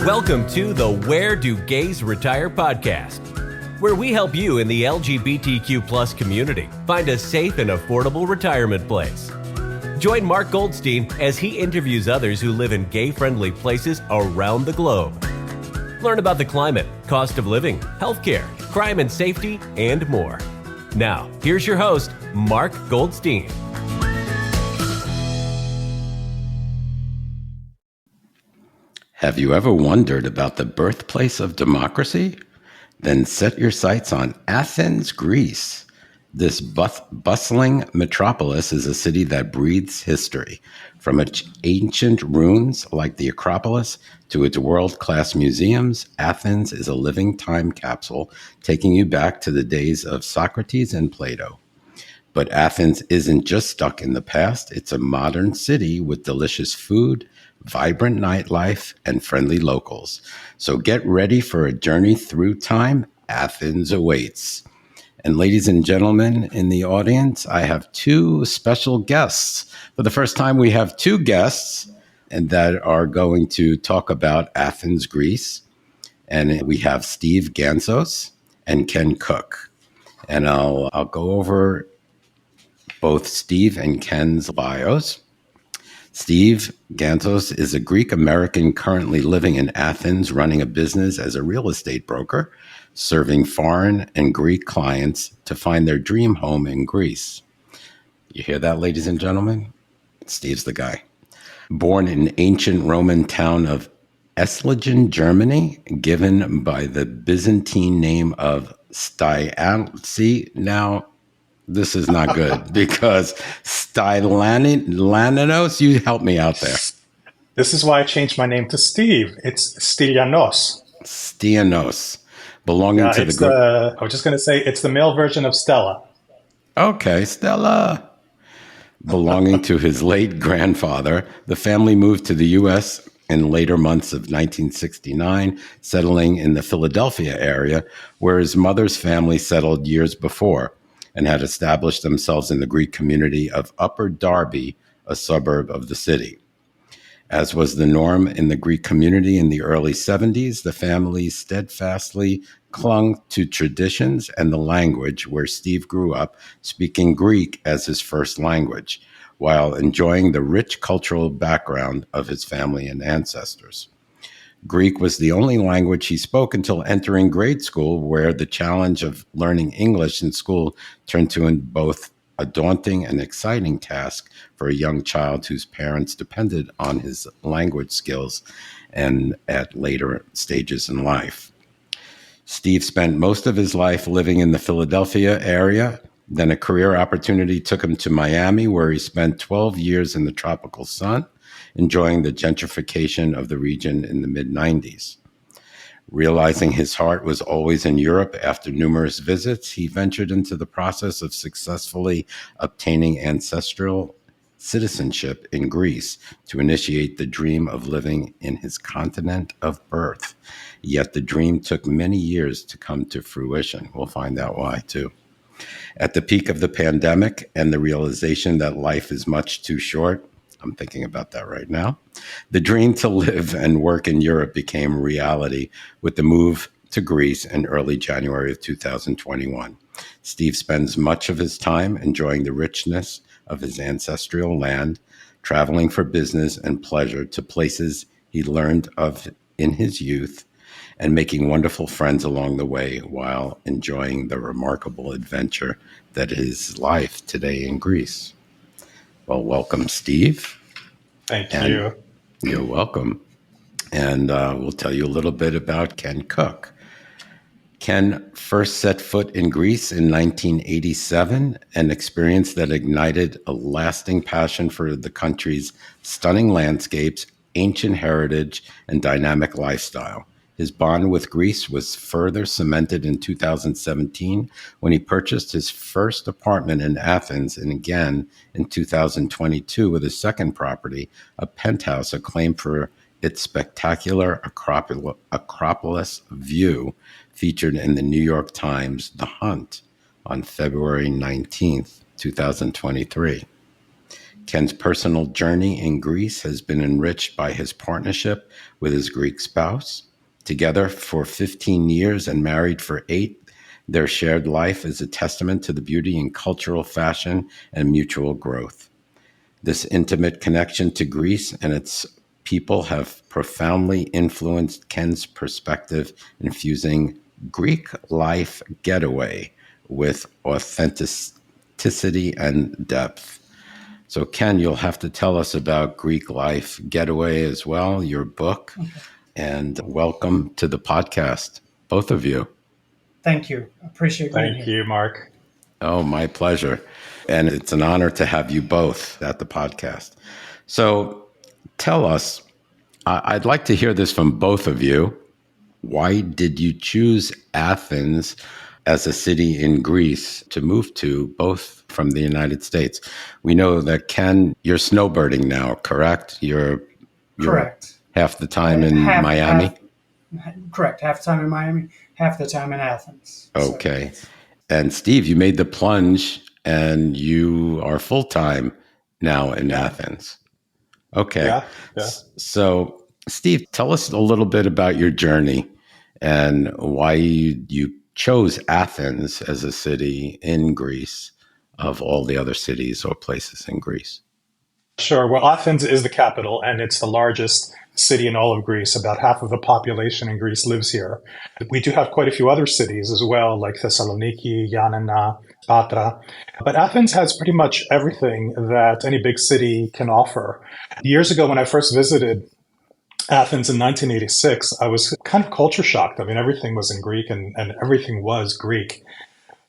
Welcome to the Where Do Gays Retire podcast, where we help you in the LGBTQ plus community find a safe and affordable retirement place. Join Mark Goldstein as he interviews others who live in gay-friendly places around the globe. Learn about the climate, cost of living, healthcare, crime and safety, and more. Now, here's your host, Mark Goldstein. Have you ever wondered about the birthplace of democracy? Then set your sights on Athens, Greece. This bustling metropolis is a city that breathes history. From its ancient ruins like the Acropolis to its world-class museums, Athens is a living time capsule taking you back to the days of Socrates and Plato. But Athens isn't just stuck in the past. It's a modern city with delicious food, vibrant nightlife, and friendly locals. So get ready for a journey through time. Athens awaits. And ladies and gentlemen in the audience, I have two special guests. For the first time, we have two guests and that are going to talk about Athens, Greece. And we have Steve Gantzos and Ken Cook. And I'll go over both Steve and Ken's bios. Steve Gantzos is a Greek American currently living in Athens, running a business as a real estate broker, serving foreign and Greek clients to find their dream home in Greece. You hear that, ladies and gentlemen? Steve's the guy. Born in ancient Roman town of Esslingen, Germany, given by the Byzantine name of See, now this is not good because Stylianos, you help me out there. This is why I changed my name to Steve. It's Stylianos. Stylianos, belonging to the group. I was just going to say it's the male version of Stella. Okay, Stella. Belonging to his late grandfather, the family moved to the U.S. in later months of 1969, settling in the Philadelphia area, where his mother's family settled years before, and had established themselves in the Greek community of Upper Darby, a suburb of the city. As was the norm in the Greek community in the early 70s, the family steadfastly clung to traditions and the language where Steve grew up, speaking Greek as his first language, while enjoying the rich cultural background of his family and ancestors. Greek was the only language he spoke until entering grade school, where the challenge of learning English in school turned to both a daunting and exciting task for a young child whose parents depended on his language skills and at later stages in life. Steve spent most of his life living in the Philadelphia area. Then a career opportunity took him to Miami, where he spent 12 years in the tropical sun, enjoying the gentrification of the region in the mid-90s. Realizing his heart was always in Europe after numerous visits, he ventured into the process of successfully obtaining ancestral citizenship in Greece to initiate the dream of living in his continent of birth. Yet the dream took many years to come to fruition. We'll find out why, too. At the peak of the pandemic and the realization that life is much too short, I'm thinking about that right now, the dream to live and work in Europe became reality with the move to Greece in early January of 2021. Steve spends much of his time enjoying the richness of his ancestral land, traveling for business and pleasure to places he learned of in his youth, and making wonderful friends along the way while enjoying the remarkable adventure that is life today in Greece. Well, welcome, Steve. Thank you. You're welcome. And we'll tell you a little bit about Ken Cook. Ken first set foot in Greece in 1987, an experience that ignited a lasting passion for the country's stunning landscapes, ancient heritage, and dynamic lifestyle. His bond with Greece was further cemented in 2017 when he purchased his first apartment in Athens, and again in 2022 with his second property, a penthouse acclaimed for its spectacular Acropolis view, featured in the New York Times The Hunt on February 19th, 2023. Ken's personal journey in Greece has been enriched by his partnership with his Greek spouse. Together for 15 years and married for 8, their shared life is a testament to the beauty in cultural fashion and mutual growth. This intimate connection to Greece and its people have profoundly influenced Ken's perspective, infusing Greek life getaway with authenticity and depth. So, Ken, you'll have to tell us about Greek Life Getaway as well, your book. Okay. And welcome to the podcast, both of you. Thank you. Appreciate being here. Thank you, Mark. Oh, my pleasure. And it's an honor to have you both at the podcast. So tell us, I'd like to hear this from both of you. Why did you choose Athens as a city in Greece to move to, both from the United States? We know that, Ken, you're snowbirding now, correct? You're correct. Half the time in Miami? Correct. Half the time in Miami, half the time in Athens. Okay. So. And Steve, you made the plunge and you are full-time now in Athens. Okay. Yeah. So, Steve, tell us a little bit about your journey and why you chose Athens as a city in Greece of all the other cities or places in Greece. Sure. Well, Athens is the capital, and it's the largest city in all of Greece. About half of the population in Greece lives here. We do have quite a few other cities as well, like Thessaloniki, Yanina, Patra. But Athens has pretty much everything that any big city can offer. Years ago, when I first visited Athens in 1986, I was kind of culture shocked. I mean, everything was in Greek and everything was Greek.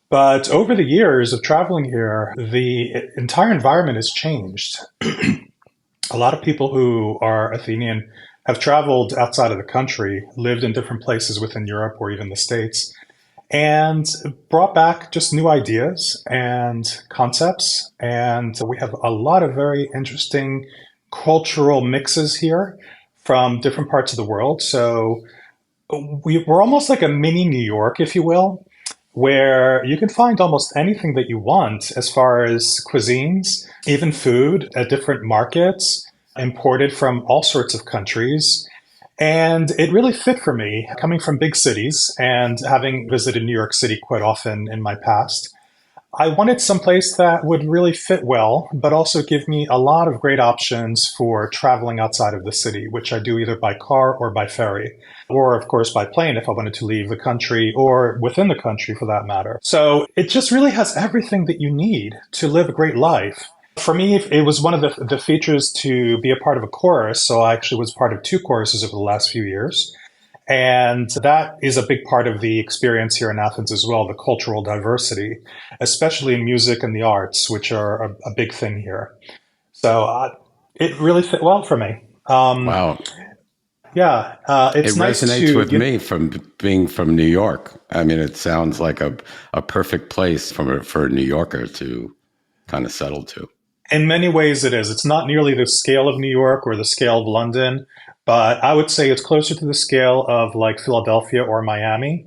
But over the years of traveling here, the entire environment has changed. A lot of people who are Athenian have traveled outside of the country, lived in different places within Europe or even the States, and brought back just new ideas and concepts. And we have a lot of very interesting cultural mixes here from different parts of the world. So we're almost like a mini New York, if you will, where you can find almost anything that you want as far as cuisines, even food at different markets, imported from all sorts of countries. And it really fit for me, coming from big cities and having visited New York City quite often in my past. I wanted someplace that would really fit well, but also give me a lot of great options for traveling outside of the city, which I do either by car or by ferry, or of course by plane if I wanted to leave the country or within the country for that matter. So it just really has everything that you need to live a great life. For me, it was one of the features to be a part of a chorus. So I actually was part of 2 choruses over the last few years. And that is a big part of the experience here in Athens as well, the cultural diversity, especially in music and the arts, which are a big thing here. So it really fit well for me. Wow. Yeah. It resonates with me from being from New York. I mean, it sounds like a perfect place for a New Yorker to kind of settle to. In many ways it is. It's not nearly the scale of New York or the scale of London, but I would say it's closer to the scale of like Philadelphia or Miami.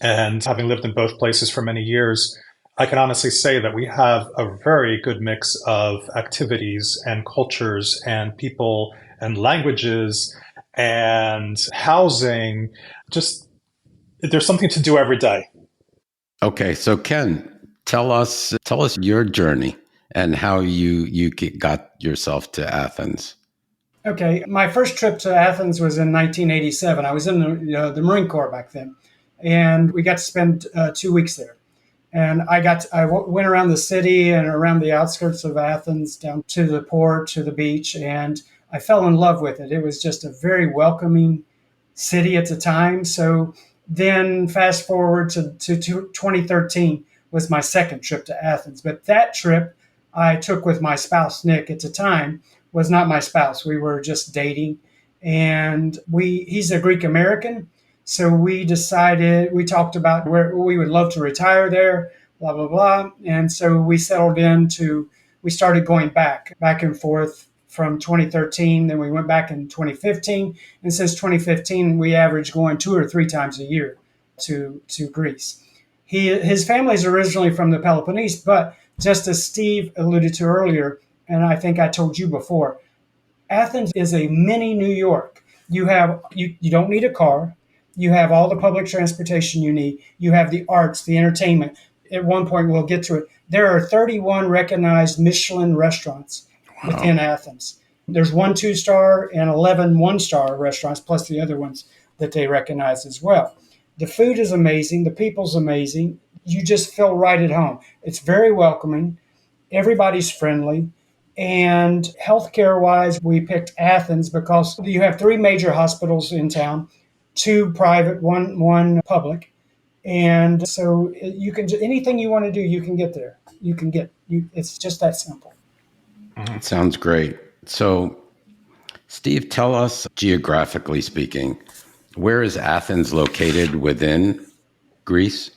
And having lived in both places for many years, I can honestly say that we have a very good mix of activities and cultures and people and languages and housing. Just there's something to do every day. Okay, so Ken, tell us your journey and how you got yourself to Athens. Okay, my first trip to Athens was in 1987. I was in the Marine Corps back then, and we got to spend 2 weeks there. And I went around the city and around the outskirts of Athens, down to the port, to the beach, and I fell in love with it. It was just a very welcoming city at the time. So then fast forward to 2013 was my second trip to Athens. But that trip I took with my spouse, Nick, at the time, was not my spouse. We were just dating. And he's a Greek American. So we talked about where we would love to retire there, blah, blah, blah. And so we we started going back and forth from 2013. Then we went back in 2015. And since 2015, we averaged going 2 or 3 times a year to Greece. His family is originally from the Peloponnese, but just as Steve alluded to earlier, and I think I told you before, Athens is a mini New York. You don't need a car. You have all the public transportation you need. You have the arts, the entertainment. At one point, we'll get to it. There are 31 recognized Michelin restaurants within Athens. There's 1 2-star and 11 1-star restaurants, plus the other ones that they recognize as well. The food is amazing. The people's amazing. You just feel right at home. It's very welcoming. Everybody's friendly. And healthcare wise, we picked Athens because you have 3 major hospitals in town, 2 private, one public. And so you can anything you want to do, you can get there. You can get it's just that simple. It sounds great. So, Steve, tell us, geographically speaking, where is Athens located within Greece?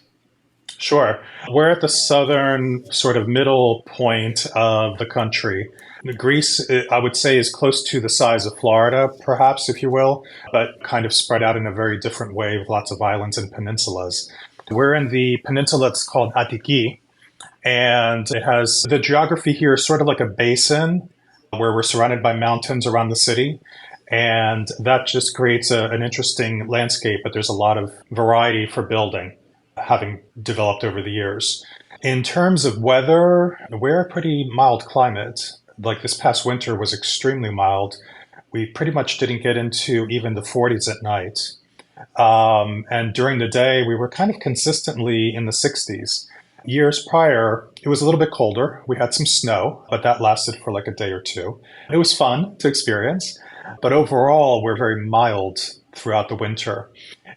Sure. We're at the southern sort of middle point of the country. Greece, I would say, is close to the size of Florida, perhaps, if you will, but kind of spread out in a very different way with lots of islands and peninsulas. We're in the peninsula that's called Attiki, and it has the geography here is sort of like a basin where we're surrounded by mountains around the city. And that just creates an interesting landscape, but there's a lot of variety for building, having developed over the years. In terms of weather, we're a pretty mild climate. Like this past winter was extremely mild. We pretty much didn't get into even the 40s at night. And during the day, we were kind of consistently in the 60s. Years prior, it was a little bit colder. We had some snow, but that lasted for like a day or two. It was fun to experience, but overall, we're very mild throughout the winter.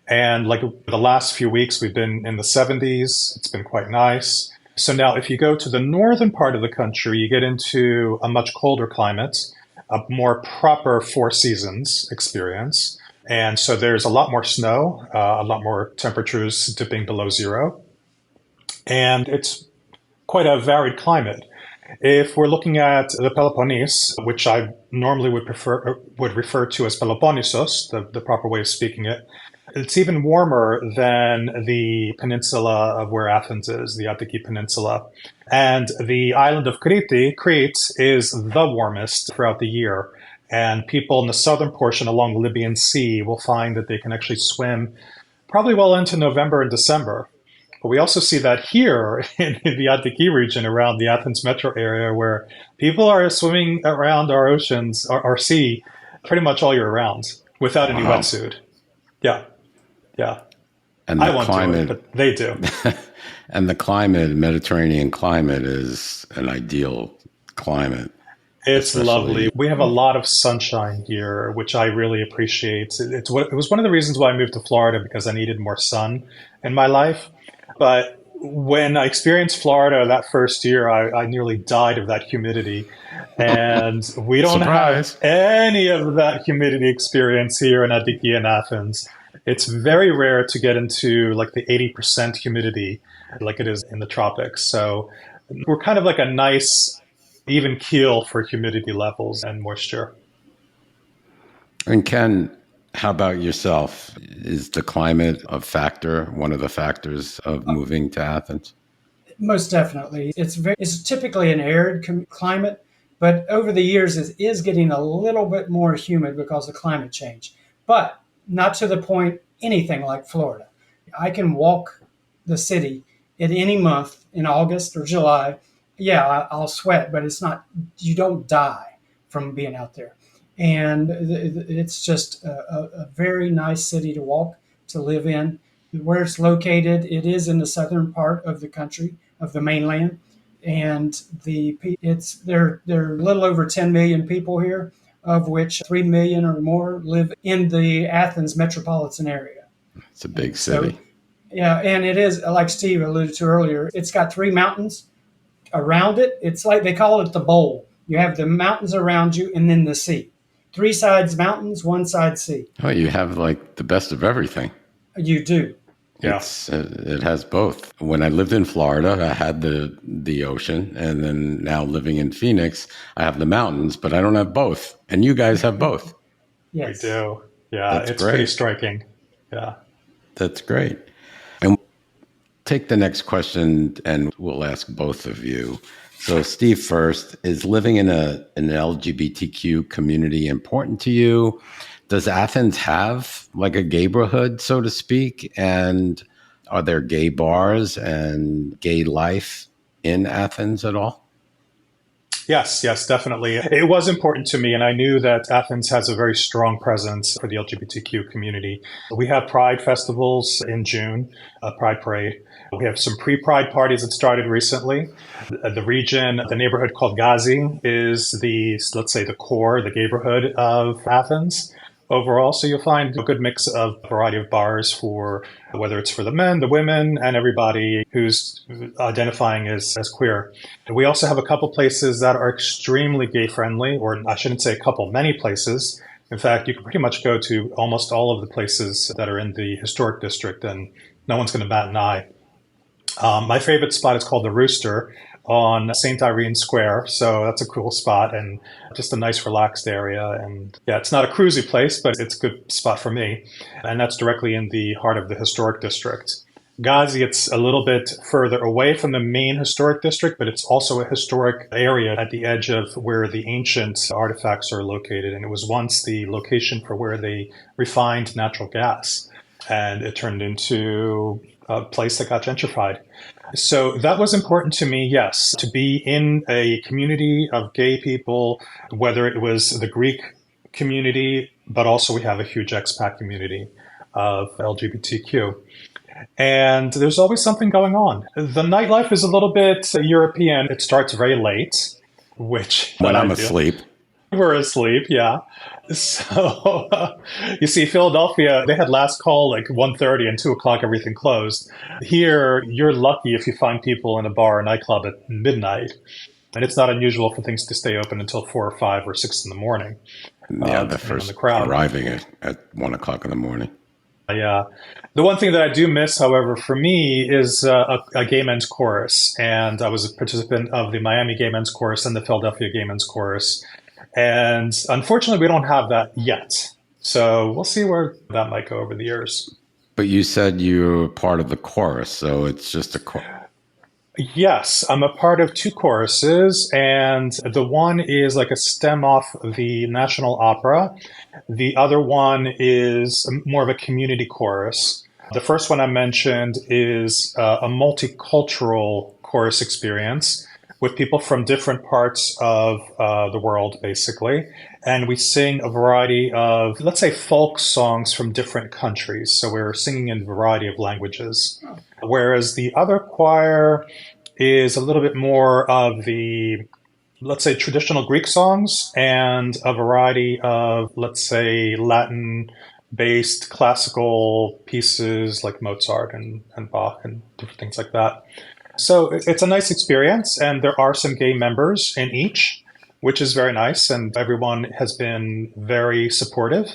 And like the last few weeks, we've been in the 70s. It's been quite nice. So now if you go to the northern part of the country, you get into a much colder climate, a more proper 4 seasons experience. And so there's a lot more snow, a lot more temperatures dipping below zero. And it's quite a varied climate. If we're looking at the Peloponnese, which I normally would refer to as Peloponnesos, the proper way of speaking it, it's even warmer than the peninsula of where Athens is, the Attiki Peninsula. And the island of Crete is the warmest throughout the year. And people in the southern portion along the Libyan Sea will find that they can actually swim probably well into November and December. But we also see that here in the Attiki region around the Athens metro area where people are swimming around our oceans, our sea, pretty much all year round without any wetsuit. Yeah. Yeah. And the I won't climate, do it, but they do. and the climate, Mediterranean climate, is an ideal climate. It's lovely. We have a lot of sunshine here, which I really appreciate. It was one of the reasons why I moved to Florida, because I needed more sun in my life. But when I experienced Florida that first year, I nearly died of that humidity. And we don't have any of that humidity experience here in Attiki and Athens. It's very rare to get into like the 80% humidity like it is in the tropics. So we're kind of like a nice even keel for humidity levels and moisture. And Ken, how about yourself? Is the climate a factor, one of the factors of moving to Athens? Most definitely. It's typically an arid climate, but over the years it is getting a little bit more humid because of climate change. But not to the point anything like Florida. I can walk the city in any month in August or July. Yeah, I'll sweat, but it's not, you don't die from being out there. And it's just a very nice city to walk, to live in. Where it's located, it is in the southern part of the country, of the mainland. And there are a little over 10 million people here, of which 3 million or more live in the Athens metropolitan area. It's a big city. So, yeah, and it is, like Steve alluded to earlier, it's got 3 mountains around it. It's like they call it the bowl. You have the mountains around you and then the sea. 3 sides mountains, 1 side sea. Oh, you have like the best of everything. You do. Yeah. It has both. When I lived in Florida, I had the ocean, and then now living in Phoenix, I have the mountains, but I don't have both. And you guys have both. Yes. We do. Yeah, That's it's great. pretty striking. Yeah. That's great. And take the next question and we'll ask both of you. So Steve first, is living in an LGBTQ community important to you? Does Athens have like a gayborhood, so to speak? And are there gay bars and gay life in Athens at all? Yes, definitely. It was important to me, and I knew that Athens has a very strong presence for the LGBTQ community. We have Pride festivals in June, a Pride parade. We have some pre-Pride parties that started recently. The region, the neighborhood called Ghazi is let's say, the core, the gayborhood of Athens overall. So you'll find a good mix of variety of bars for whether it's for the men, the women, and everybody who's identifying as queer. We also have a couple places that are extremely gay friendly, or I shouldn't say a couple, many places. In fact, you can pretty much go to almost all of the places that are in the historic district and no one's going to bat an eye. My favorite spot is called the Rooster on St. Irene Square. So that's a cool spot and just a nice relaxed area. And yeah, it's not a cruisy place, but it's a good spot for me. And that's directly in the heart of the historic district. Ghazi, it's a little bit further away from the main historic district, but it's also a historic area at the edge of where the ancient artifacts are located. And it was once the location for where they refined natural gas. And it turned into a place that got gentrified. So that was important to me, yes, to be in a community of gay people, whether it was the Greek community, but also we have a huge expat community of LGBTQ. And there's always something going on. The nightlife is a little bit European. It starts very late, which... When I'm asleep. We're asleep, yeah. So, you see, Philadelphia, they had last call like 1:30 and 2 o'clock, everything closed. Here, you're lucky if you find people in a bar or nightclub at midnight. And it's not unusual for things to stay open until 4 or 5 or 6 in the morning. Yeah, the first arriving at 1 o'clock in the morning. Yeah. The one thing that I do miss, however, for me is a gay men's chorus. And I was a participant of the Miami Gay Men's Chorus and the Philadelphia Gay Men's Chorus. And unfortunately, we don't have that yet. So we'll see where that might go over the years. But you said you're part of the chorus, so it's just a chorus. Yes, I'm a part of 2 choruses, and the one is like a stem off the National Opera. The other one is more of a community chorus. The first one I mentioned is a multicultural chorus experience with people from different parts of the world, basically. And we sing a variety of, let's say, folk songs from different countries. So we're singing in a variety of languages. Whereas the other choir is a little bit more of the, let's say, traditional Greek songs and a variety of, let's say, Latin-based classical pieces like Mozart and Bach and different things like that. So it's a nice experience, and there are some gay members in each, which is very nice, and everyone has been very supportive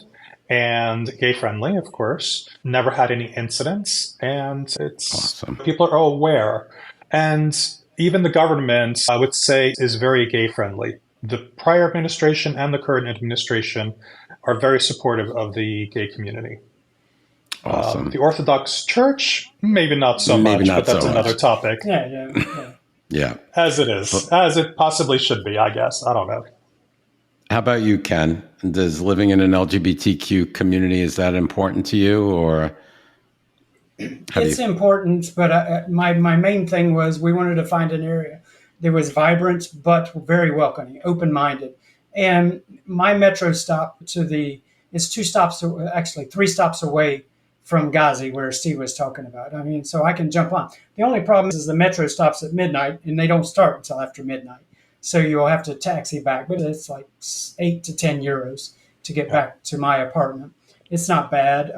and gay-friendly, of course. Never had any incidents, and it's awesome. People are aware. And even the government, I would say, is very gay-friendly. The prior administration and the current administration are very supportive of the gay community. Awesome. The Orthodox Church, maybe not so much, but that's another topic. Yeah. As it is, as it possibly should be, I guess. I don't know. How about you, Ken? Does living in an LGBTQ community, is that important to you, or? It's important, but my main thing was we wanted to find an area that was vibrant, but very welcoming, open-minded. And my metro stop it's 3 stops away from Ghazi, where Steve was talking about. I mean, so I can jump on. The only problem is the metro stops at midnight, and they don't start until after midnight. So you'll have to taxi back, but it's like 8 to 10 euros to get back to my apartment. It's not bad.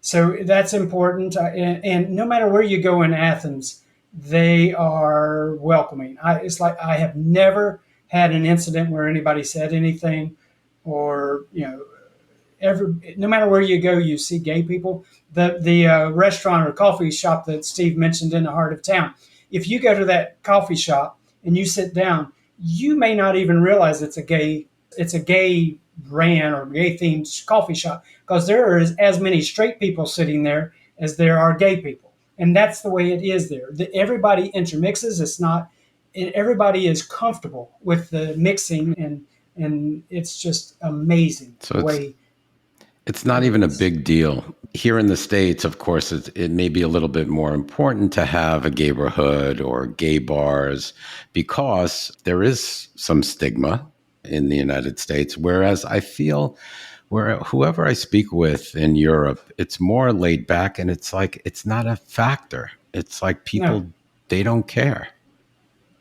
So that's important. And no matter where you go in Athens, they are welcoming. It's like I have never had an incident where anybody said anything or, no matter where you go, you see gay people. The restaurant or coffee shop that Steve mentioned in the heart of town, if you go to that coffee shop and you sit down, you may not even realize it's a gay ran or gay themed coffee shop, because there are as many straight people sitting there as there are gay people. And that's the way it is there. Everybody intermixes. It's not, everybody is comfortable with the mixing, and it's just amazing So the it's way it's not it even a is. big deal. Here in the States, of course, it may be a little bit more important to have a gayborhood or gay bars because there is some stigma in the United States. Whereas I feel where whoever I speak with in Europe, it's more laid back and it's like it's not a factor. It's like No. people, they don't care,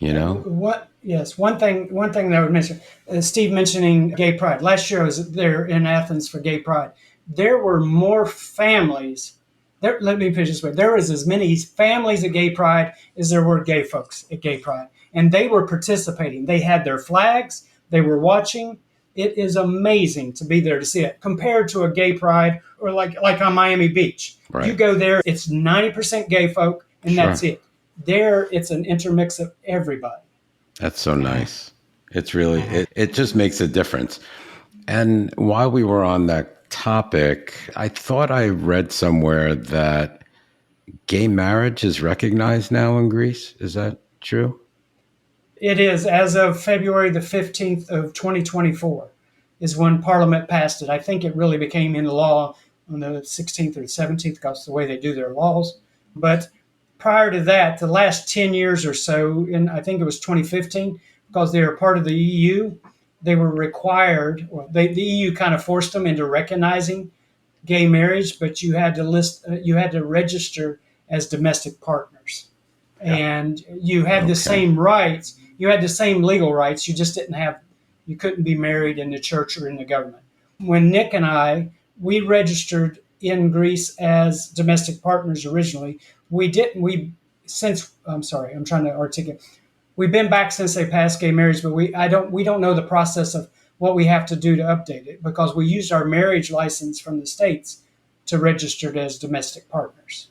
you know? What? Yes. One thing that I would mention. Steve mentioning Gay Pride. Last year I was there in Athens for Gay Pride. There were more families. There. Let me put it this way. There was as many families at Gay Pride as there were gay folks at Gay Pride, and they were participating. They had their flags. They were watching. It is amazing to be there to see it compared to a Gay Pride or like on Miami Beach. You Right. go there, it's 90% gay folk, and that's Sure. it. There, it's an intermix of everybody. That's so nice. It's really, it just makes a difference. And while we were on that topic, I thought I read somewhere that gay marriage is recognized now in Greece. Is that true? It is as of February the 15th of 2024 is when Parliament passed it. I think it really became into law on the 16th or 17th because of the way they do their laws. But prior to that, the last 10 years or so, and I think it was 2015, because they were part of the EU, they were required, the EU kind of forced them into recognizing gay marriage, but you had to register as domestic partners. And you had the Okay. same rights. You had the same legal rights. You just didn't have, you couldn't be married in the church or in the government. When Nick and we registered in Greece as domestic partners originally. I'm sorry, I'm trying to articulate. We've been back since they passed gay marriage, but we don't know the process of what we have to do to update it because we used our marriage license from the States to register it as domestic partners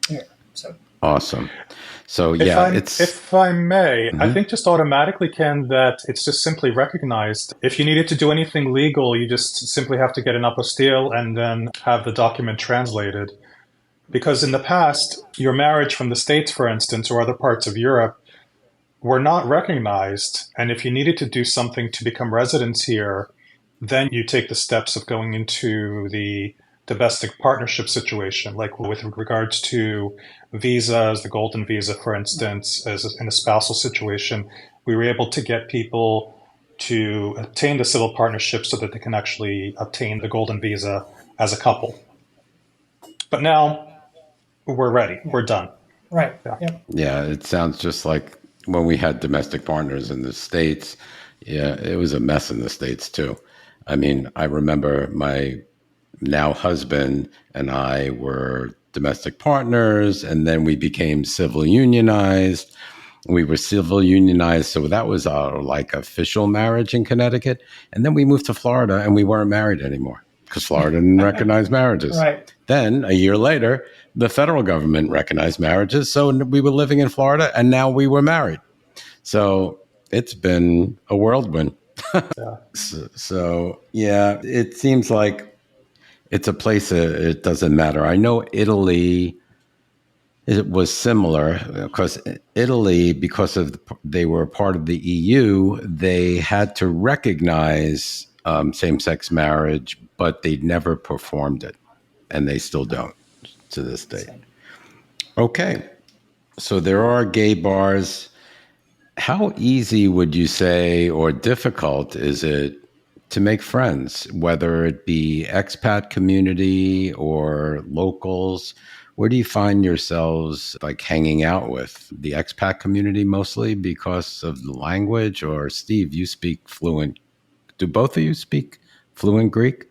here. So Awesome. So If yeah, I it's, if I may, I mhm. think just automatically, Ken, that it's just simply recognized. If you needed to do anything legal, you just simply have to get an apostille and then have the document translated. Because in the past, your marriage from the States, for instance, or other parts of Europe, were not recognized. And if you needed to do something to become residents here, then you take the steps of going into the domestic partnership situation, like with regards to visas, the golden visa, for instance, as in a spousal situation, we were able to get people to obtain the civil partnership so that they can actually obtain the golden visa as a couple. But now we're ready. yeah, We're done. right. Yeah. Yep. Yeah, it sounds just like when we had domestic partners in the States. Yeah, it was a mess in the States too. I mean, I remember my now husband and I were domestic partners, and then we became civil unionized. We were civil unionized, so that was our like official marriage in Connecticut. And then we moved to Florida, and we weren't married anymore because Florida didn't recognize marriages. Right. Then a year later, the federal government recognized marriages, so we were living in Florida, and now we were married. So it's been a whirlwind. Yeah. So yeah, it seems like it's a place that it doesn't matter. I know Italy, it was similar because Italy, because of they were part of the EU, they had to recognize same-sex marriage, but they never performed it, and they still don't to this day. Same. Okay, so there are gay bars. How easy would you say, or difficult is it to make friends, whether it be expat community or locals? Where do you find yourselves like hanging out with the expat community mostly because of the language? Or Steve, you speak fluent. Do both of you speak fluent Greek?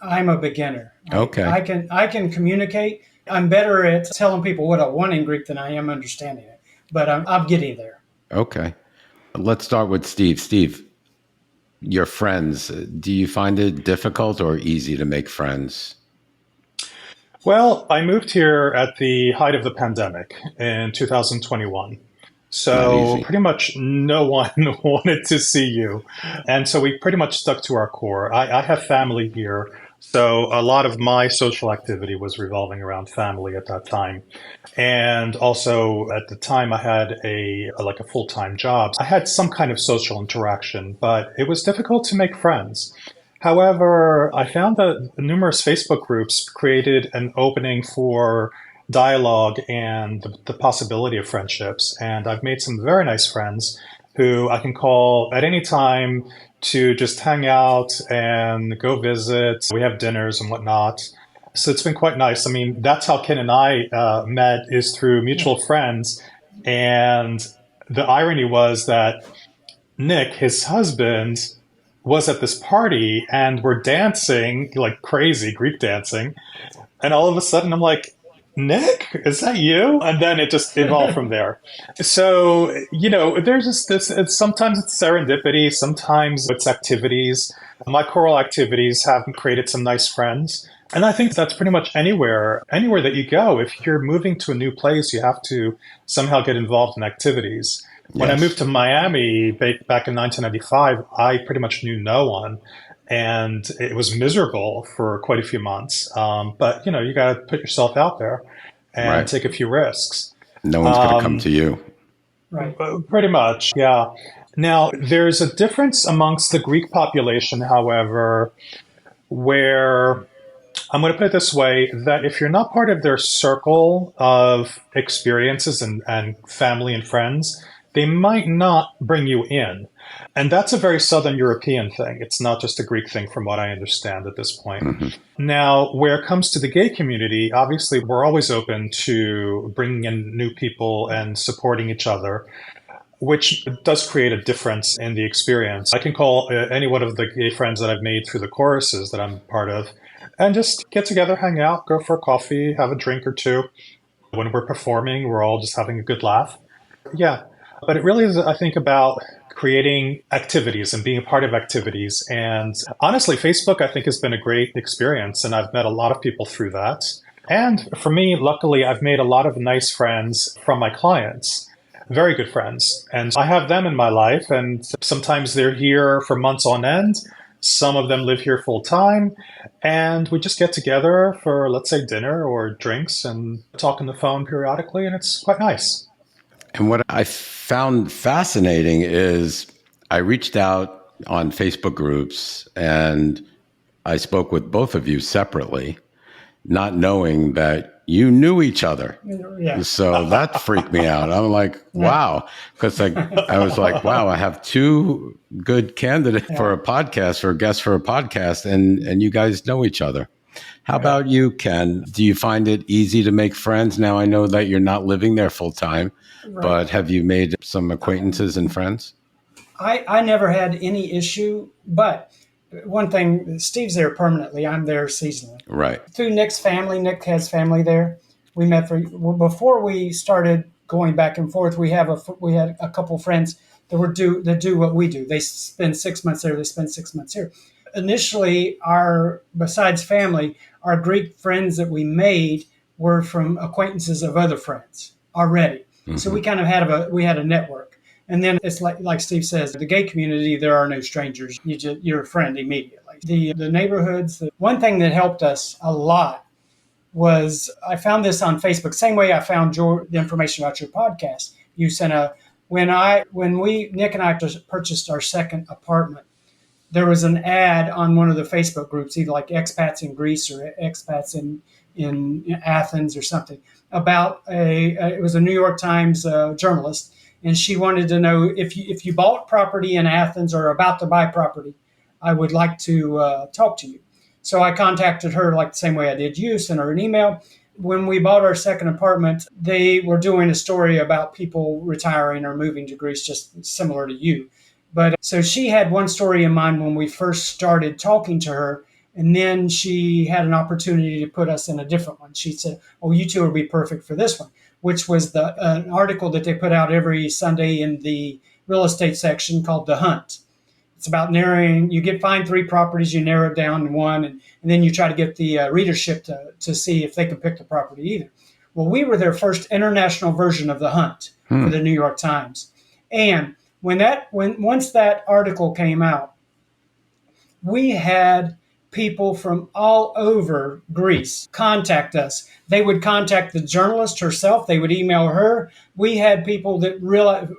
I'm a beginner. Okay. I can communicate. I'm better at telling people what I want in Greek than I am understanding it, but I'm getting there. Okay. Let's start with Steve. Steve, your friends, do you find it difficult or easy to make friends? Well, I moved here at the height of the pandemic in 2021. Not So easy. pretty much no one wanted to see you. And so we pretty much stuck to our core. I have family here. So a lot of my social activity was revolving around family at that time. And also at the time I had a full-time job. I had some kind of social interaction, but it was difficult to make friends. However, I found that numerous Facebook groups created an opening for dialogue and the possibility of friendships. And I've made some very nice friends who I can call at any time to just hang out and go visit. We have dinners and whatnot. So it's been quite nice. I mean, that's how Ken and I met, is through mutual friends. And the irony was that Nick, his husband, was at this party and we're dancing like crazy, Greek dancing. And all of a sudden I'm like, Nick, is that you? And then it just evolved from there. So, there's just this, sometimes it's serendipity, sometimes it's activities. My choral activities have created some nice friends. And I think that's pretty much anywhere that you go. If you're moving to a new place, you have to somehow get involved in activities. When I moved to Miami back in 1995, I pretty much knew no one. And it was miserable for quite a few months. But, you got to put yourself out there and take a few risks. No one's going to come to you. Right. Pretty much, yeah. Now, there's a difference amongst the Greek population, however, where I'm going to put it this way, that if you're not part of their circle of experiences and family and friends, they might not bring you in. And that's a very Southern European thing. It's not just a Greek thing from what I understand at this point. Mm-hmm. Now, where it comes to the gay community, obviously, we're always open to bringing in new people and supporting each other, which does create a difference in the experience. I can call any one of the gay friends that I've made through the choruses that I'm part of and just get together, hang out, go for a coffee, have a drink or two. When we're performing, we're all just having a good laugh. Yeah. But it really is, I think, about creating activities and being a part of activities. And honestly, Facebook, I think, has been a great experience. And I've met a lot of people through that. And for me, luckily, I've made a lot of nice friends from my clients, very good friends. And I have them in my life. And sometimes they're here for months on end. Some of them live here full time. And we just get together for, let's say, dinner or drinks and talk on the phone periodically. And it's quite nice. And what I found fascinating is I reached out on Facebook groups and I spoke with both of you separately, not knowing that you knew each other. Yeah. So that freaked me out. I'm like, wow. Because I was like, wow, I have two good candidates for a podcast, or guests for a podcast, and you guys know each other. How about you, Ken? Do you find it easy to make friends? Now, I know that you're not living there full time, but have you made some acquaintances and friends? I never had any issue, but one thing, Steve's there permanently. I'm there seasonally. Right. Through Nick's family, Nick has family there. We met before we started going back and forth. We had a couple friends that do what we do. They spend 6 months there. They spend 6 months here. Initially, besides family, our Greek friends that we made were from acquaintances of other friends already. Mm-hmm. So we kind of had a network. And then it's like Steve says, the gay community, there are no strangers. You're a friend immediately. The neighborhoods. One thing that helped us a lot was I found this on Facebook. Same way I found the information about your podcast. You sent when Nick and I just purchased our second apartment. There was an ad on one of the Facebook groups, either like expats in Greece or expats in Athens or something, about it was a New York Times journalist, and she wanted to know if you bought property in Athens or about to buy property, I would like to talk to you. So I contacted her like the same way I did you, sent her an email. When we bought our second apartment, they were doing a story about people retiring or moving to Greece, just similar to you. But so she had one story in mind when we first started talking to her, and then she had an opportunity to put us in a different one. She said, "Oh, you two will be perfect for this one," which was an article that they put out every Sunday in the real estate section called The Hunt. It's about narrowing. You find 3 properties, you narrow it down to one, and then you try to get the readership to see if they can pick the property either. Well, we were their first international version of The Hunt for the New York Times, and once that article came out, we had people from all over Greece contact us. They would contact the journalist herself. They would email her. We had people that realized,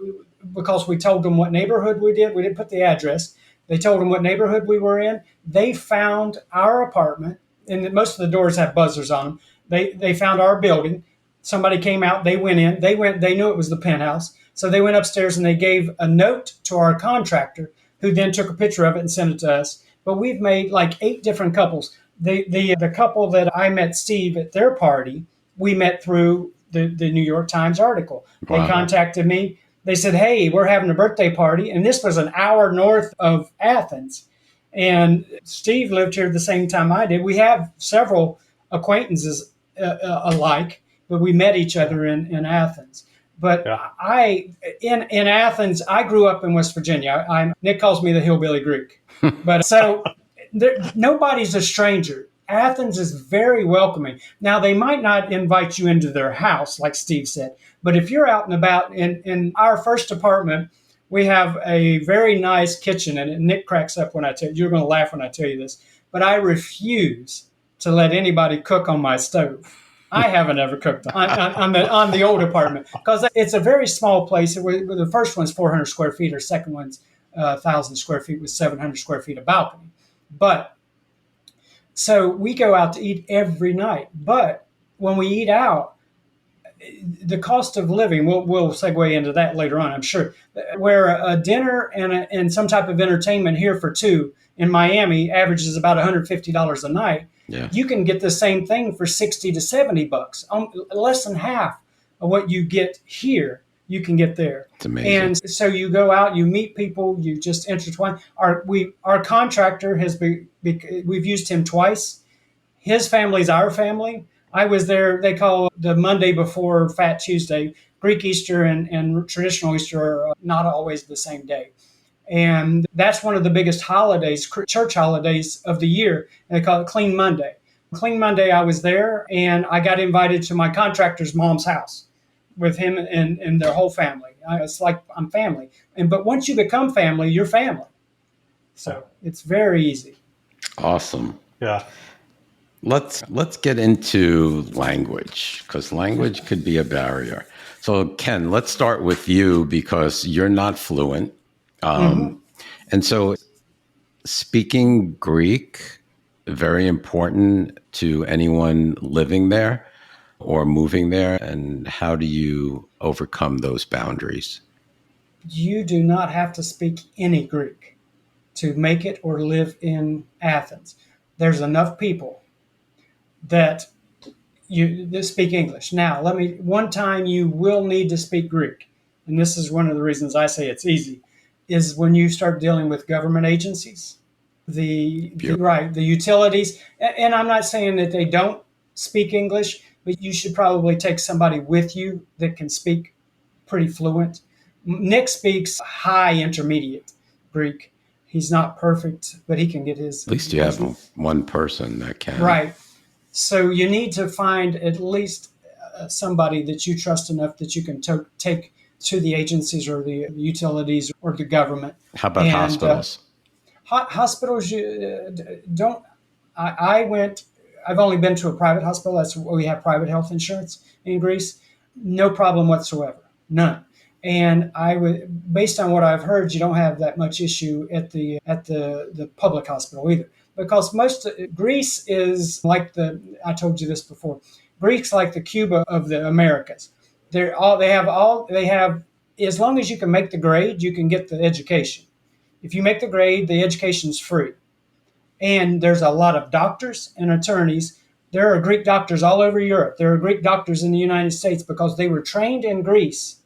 because we told them what neighborhood we didn't put the address. They told them what neighborhood we were in. They found our apartment, and most of the doors have buzzers on them. They found our building. Somebody came out. They went in. They knew it was the penthouse. So they went upstairs and they gave a note to our contractor, who then took a picture of it and sent it to us. But we've made like 8 different couples. The couple that I met Steve at their party, we met through the New York Times article. Wow. They contacted me. They said, hey, we're having a birthday party. And this was an hour north of Athens. And Steve lived here at the same time I did. We have several acquaintances alike, but we met each other in Athens. But yeah. In Athens, I grew up in West Virginia. Nick calls me the hillbilly Greek. But so nobody's a stranger. Athens is very welcoming. Now, they might not invite you into their house, like Steve said, but if you're out and about, in our first apartment, we have a very nice kitchen, and Nick cracks up when I tell you. You're going to laugh when I tell you this, but I refuse to let anybody cook on my stove. I haven't ever cooked on the old apartment because it's a very small place. The first one's 400 square feet, or second one's 1,000 square feet with 700 square feet of balcony. But so we go out to eat every night. But when we eat out, the cost of living, we'll segue into that later on, I'm sure, where a dinner and some type of entertainment here for 2 in Miami averages about $150 a night. Yeah. You can get the same thing for $60 to $70, less than half of what you get here. You can get there. It's amazing. And so you go out, you meet people, you just intertwine. Our contractor we've used him twice. His family's our family. I was there. They call the Monday before Fat Tuesday. Greek Easter and traditional Easter are not always the same day. And that's one of the biggest holidays, church holidays of the year. And they call it Clean Monday. Clean Monday, I was there, and I got invited to my contractor's mom's house with him and their whole family. It's like I'm family. But once you become family, you're family. So it's very easy. Awesome. Yeah. Let's get into language, because language could be a barrier. So Ken, let's start with you, because you're not fluent. And so speaking Greek, very important to anyone living there or moving there. And how do you overcome those boundaries? You do not have to speak any Greek to make it or live in Athens. There's enough people that speak English. Now, one time you will need to speak Greek. And this is one of the reasons I say it's easy, is when you start dealing with government agencies, the utilities. And I'm not saying that they don't speak English, but you should probably take somebody with you that can speak pretty fluent. Nick speaks high intermediate Greek. He's not perfect, but he can get his. At least you have one person that can. Right. So you need to find at least somebody that you trust enough that you can take to the agencies or the utilities or the government. How about hospitals? Hospitals, don't. I've only been to a private hospital. That's where we have private health insurance in Greece. No problem whatsoever. None. And based on what I've heard, you don't have that much issue at the public hospital either. Because Greece is like I told you this before, Greece's like the Cuba of the Americas. They have, as long as you can make the grade, you can get the education. If you make the grade, the education's free. And there's a lot of doctors and attorneys. There are Greek doctors all over Europe. There are Greek doctors in the United States because they were trained in Greece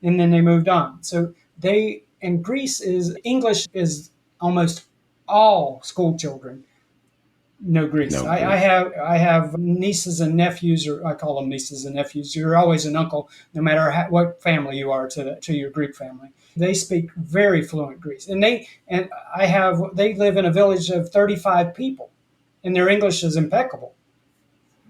and then they moved on. So English is almost all school children know Greece. I have nieces and nephews, or I call them nieces and nephews. You're always an uncle, no matter what family you are to your Greek family. They speak very fluent Greece, and they live in a village of 35 people, and their English is impeccable.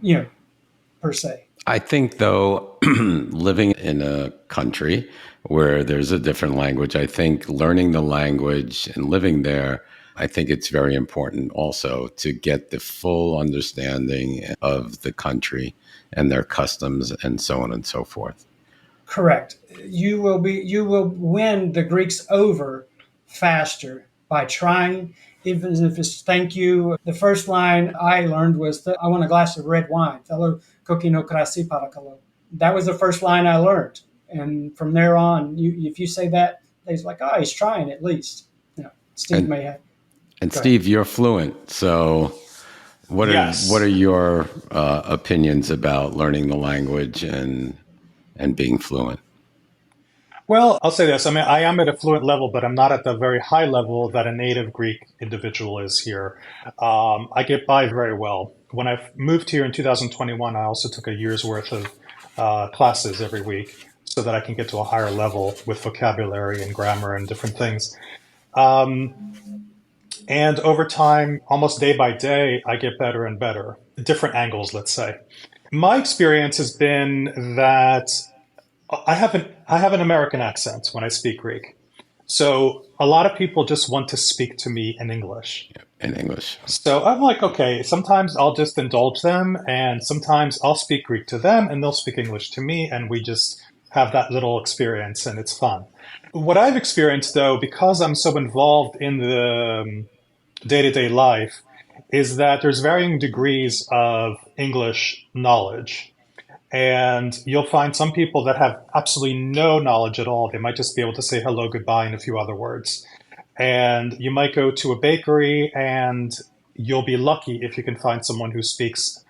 Per se. I think, though, living in a country where there's a different language, I think learning the language and living there I think it's very important also to get the full understanding of the country and their customs and so on and so forth. Correct. You will win the Greeks over faster by trying, even if it's thank you. The first line I learned was that I want a glass of red wine. Fellow kokino krasi parakalo. That was the first line I learned. And from there on, if you say that, he's like, oh, he's trying at least. Steve may have. And Steve, you're fluent. So what are your opinions about learning the language and being fluent? Well, I'll say this. I mean, I am at a fluent level, but I'm not at the very high level that a native Greek individual is here. I get by very well. When I moved here in 2021, I also took a year's worth of classes every week so that I can get to a higher level with vocabulary and grammar and different things. And over time, almost day by day, I get better and better. Different angles, let's say. My experience has been that I have an American accent when I speak Greek. So a lot of people just want to speak to me in English. In English. So I'm like, okay, sometimes I'll just indulge them, and sometimes I'll speak Greek to them, and they'll speak English to me, and we just have that little experience, and it's fun. What I've experienced, though, because I'm so involved in the day-to-day life, is that there's varying degrees of English knowledge. And you'll find some people that have absolutely no knowledge at all. They might just be able to say hello, goodbye, and a few other words. And you might go to a bakery and you'll be lucky if you can find someone who speaks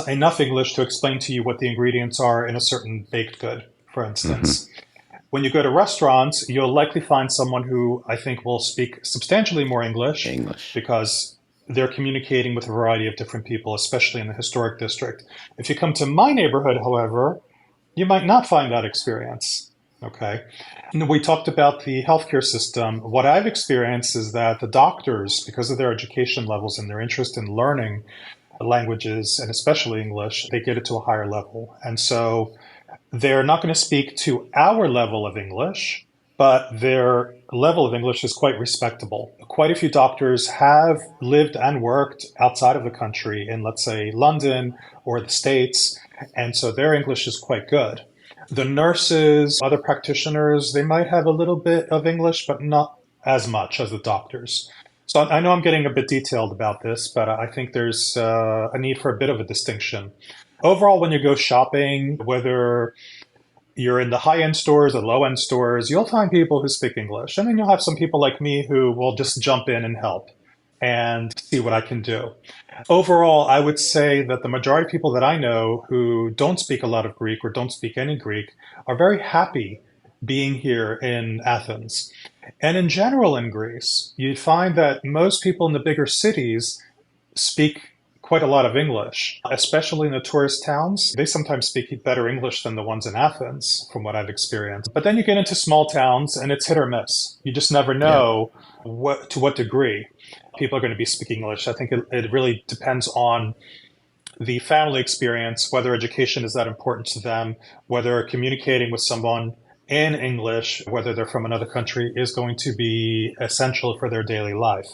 enough English to explain to you what the ingredients are in a certain baked good, for instance. Mm-hmm. When you go to restaurants, you'll likely find someone who I think will speak substantially more English. Because they're communicating with a variety of different people, especially in the historic district. If you come to my neighborhood, however, you might not find that experience. Okay. And we talked about the healthcare system. What I've experienced is that the doctors, because of their education levels and their interest in learning languages, and especially English, they get it to a higher level. And so they're not going to speak to our level of English, but their level of English is quite respectable. Quite a few doctors have lived and worked outside of the country in, let's say, London or the States, and so their English is quite good. The nurses, other practitioners, they might have a little bit of English, but not as much as the doctors. So I know I'm getting a bit detailed about this, but I think there's a need for a bit of a distinction. Overall, when you go shopping, whether you're in the high-end stores or low-end stores, you'll find people who speak English. And then you'll have some people like me who will just jump in and help and see what I can do. Overall, I would say that the majority of people that I know who don't speak a lot of Greek or don't speak any Greek are very happy being here in Athens. And in general in Greece, you'd find that most people in the bigger cities speak quite a lot of English, especially in the tourist towns. They sometimes speak better English than the ones in Athens, from what I've experienced. But then you get into small towns and it's hit or miss. You just never know to what degree people are going to be speaking English. I think it really depends on the family experience, whether education is that important to them, whether communicating with someone in English, whether they're from another country, is going to be essential for their daily life.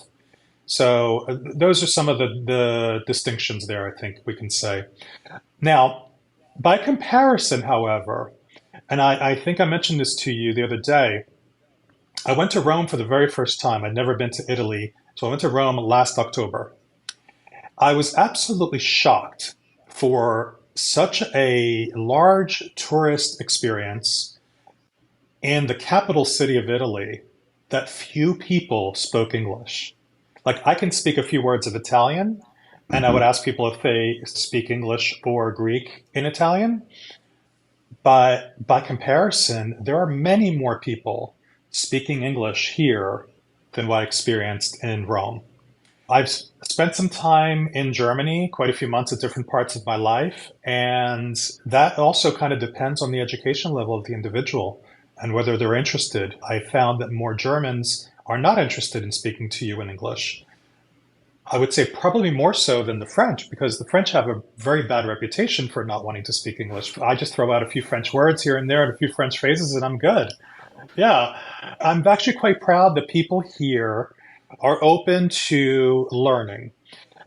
So those are some of the distinctions there, I think we can say. Now, by comparison, however, and I think I mentioned this to you the other day, I went to Rome for the very first time. I'd never been to Italy, so I went to Rome last October. I was absolutely shocked for such a large tourist experience in the capital city of Italy that few people spoke English. Like, I can speak a few words of Italian, and I would ask people if they speak English or Greek in Italian. But by comparison, there are many more people speaking English here than what I experienced in Rome. I've spent some time in Germany, quite a few months at different parts of my life, and that also kind of depends on the education level of the individual and whether they're interested. I found that more Germans are not interested in speaking to you in English. I would say probably more so than the French, because the French have a very bad reputation for not wanting to speak English. I just throw out a few French words here and there and a few French phrases and I'm good. Yeah, I'm actually quite proud that people here are open to learning.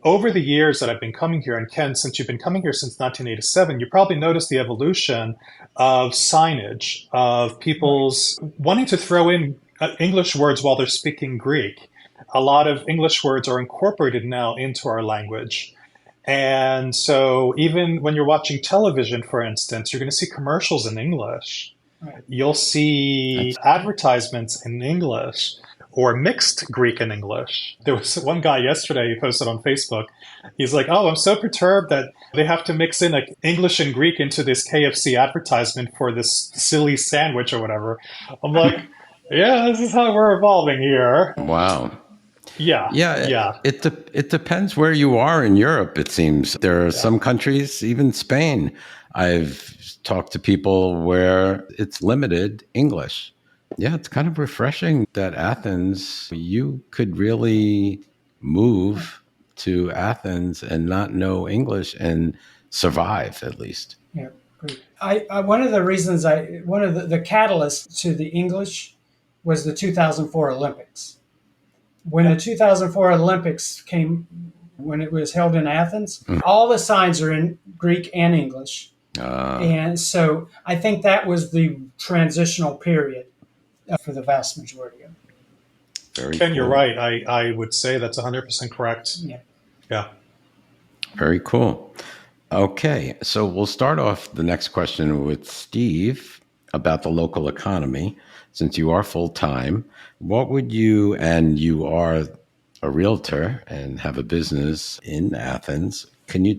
Over the years that I've been coming here, and Ken, since you've been coming here since 1987, you probably noticed the evolution of signage, of people's wanting to throw in English words while they're speaking Greek. A lot of English words are incorporated now into our language. And so even when you're watching television, for instance, you're going to see commercials in English. Right. You'll see advertisements in English or mixed Greek and English. There was one guy yesterday, he posted on Facebook. He's like, oh, I'm so perturbed that they have to mix in like English and Greek into this KFC advertisement for this silly sandwich or whatever. I'm like, yeah, this is how we're evolving here. Wow. Yeah. It depends where you are in Europe, it seems. There are some countries, even Spain, I've talked to people where it's limited English. Yeah, it's kind of refreshing that Athens, you could really move to Athens and not know English and survive at least. Yeah, great. One of the reasons the catalyst to the English was the 2004 Olympics. When the 2004 Olympics came, when it was held in Athens, all the signs are in Greek and English. And so I think that was the transitional period for the vast majority of it. Very Ken, cool. you're right. I would say that's 100% correct. Yeah. Very cool. Okay, so we'll start off the next question with Steve about the local economy. Since you are full-time, what would you, and you are a realtor and have a business in Athens, can you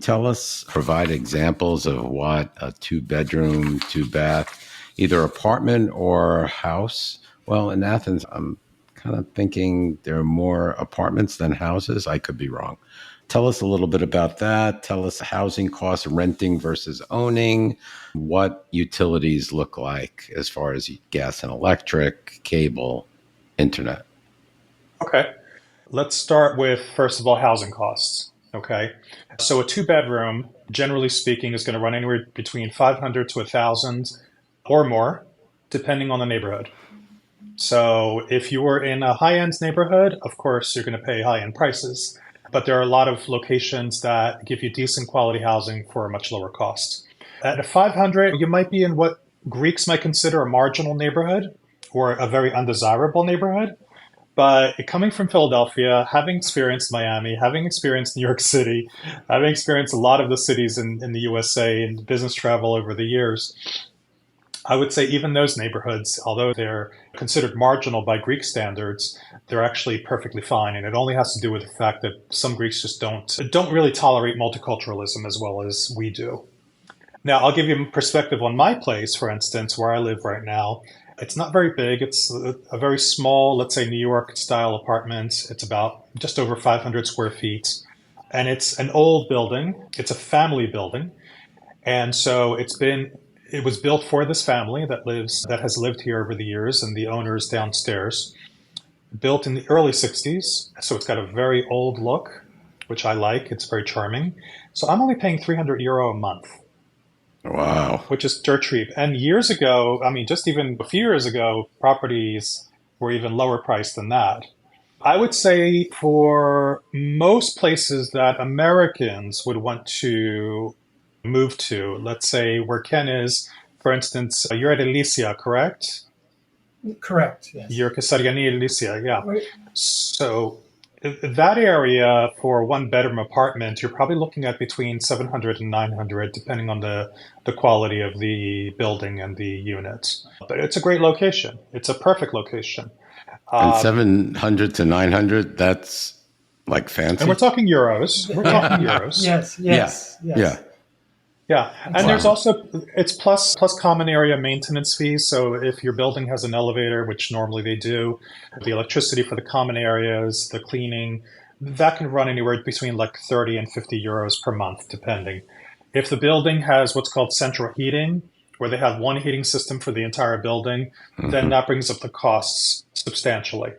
provide examples of what a 2-bedroom, 2-bath, either apartment or house? Well, in Athens, I'm kind of thinking there are more apartments than houses. I could be wrong. Tell us a little bit about that. Tell us housing costs, renting versus owning, what utilities look like as far as gas and electric, cable, internet. Okay. Let's start with, first of all, housing costs. Okay. So a 2-bedroom, generally speaking, is going to run anywhere between 500 to 1,000 or more, depending on the neighborhood. So if you were in a high-end neighborhood, of course, you're going to pay high-end prices. But there are a lot of locations that give you decent quality housing for a much lower cost. At a 500, you might be in what Greeks might consider a marginal neighborhood or a very undesirable neighborhood. But coming from Philadelphia, having experienced Miami, having experienced New York City, having experienced a lot of the cities in the USA and business travel over the years, I would say even those neighborhoods, although they're considered marginal by Greek standards, they're actually perfectly fine. And it only has to do with the fact that some Greeks just don't really tolerate multiculturalism as well as we do. Now, I'll give you a perspective on my place, for instance, where I live right now. It's not very big. It's a very small, let's say, New York style apartment. It's about just over 500 square feet. And it's an old building. It's a family building. And so it was built for this family that has lived here over the years, and the owner is downstairs. Built in the early 60s, so it's got a very old look, which I like. It's very charming. So I'm only paying €300 a month. Wow. Which is dirt cheap. And years ago, just even a few years ago, properties were even lower priced than that. I would say for most places that Americans would want to move to, let's say where Ken is, for instance, you're at Elysia, correct? Correct, yes. You're Kasariani Elysia, yeah. Right. So that area for 1-bedroom apartment, you're probably looking at between 700 and 900, depending on the quality of the building and the unit. But it's a great location. It's a perfect location. And 700 to 900, that's like fancy. And we're talking euros. We're talking euros. Yes. Yeah. Yeah, and there's also, it's plus common area maintenance fees. So if your building has an elevator, which normally they do, the electricity for the common areas, the cleaning, that can run anywhere between like 30 and 50 euros per month, depending. If the building has what's called central heating, where they have one heating system for the entire building, then that brings up the costs substantially.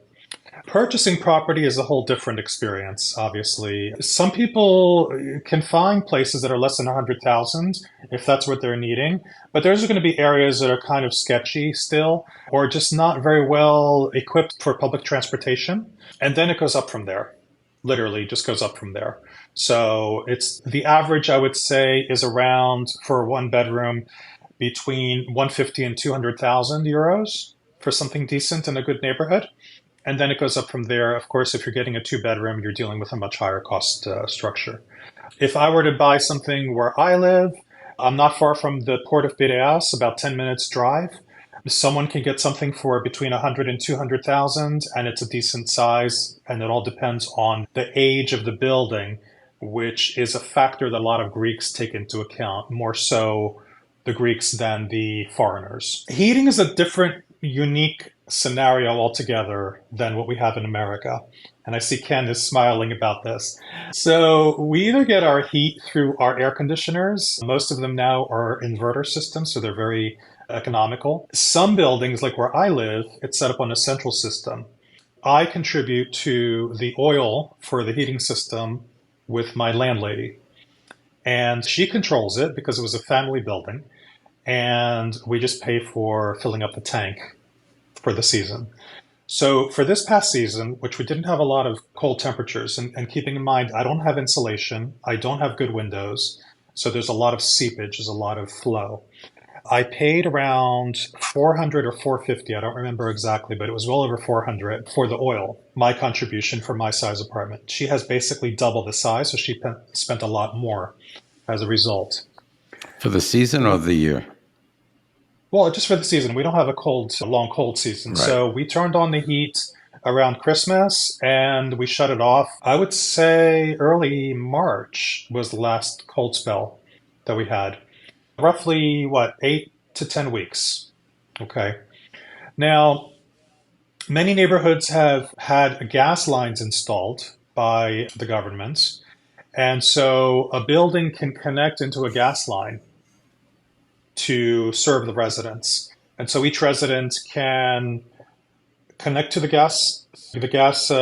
Purchasing property is a whole different experience, obviously. Some people can find places that are less than 100,000 if that's what they're needing, but there's going to be areas that are kind of sketchy still, or just not very well equipped for public transportation. And then it goes up from there. Literally just goes up from there. So it's the average, I would say, is around, for one bedroom, between 150 and 200,000 euros for something decent in a good neighborhood. And then it goes up from there. Of course, if you're getting a two-bedroom, you're dealing with a much higher cost structure. If I were to buy something where I live, I'm not far from the port of Piraeus, about 10 minutes drive. Someone can get something for between 100 and 200,000, and it's a decent size. And it all depends on the age of the building, which is a factor that a lot of Greeks take into account, more so the Greeks than the foreigners. Heating is a different, unique scenario altogether than what we have in America. And I see Ken is smiling about this. So we either get our heat through our air conditioners. Most of them now are inverter systems, so they're very economical. Some buildings, like where I live, it's set up on a central system. I contribute to the oil for the heating system with my landlady. And she controls it because it was a family building. And we just pay for filling up the tank for the season. So for this past season, which we didn't have a lot of cold temperatures, and keeping in mind, I don't have insulation, I don't have good windows, so there's a lot of seepage, there's a lot of flow. I paid around 400 or 450, I don't remember exactly, but it was well over 400 for the oil, my contribution for my size apartment. She has basically double the size, so she spent a lot more as a result. For the season or the year? Well, just for the season. We don't have a long cold season. Right. So we turned on the heat around Christmas and we shut it off. I would say early March was the last cold spell that we had. Roughly, 8 to 10 weeks. Okay. Now, many neighborhoods have had gas lines installed by the governments. And so a building can connect into a gas line to serve the residents. And so each resident can connect to the gas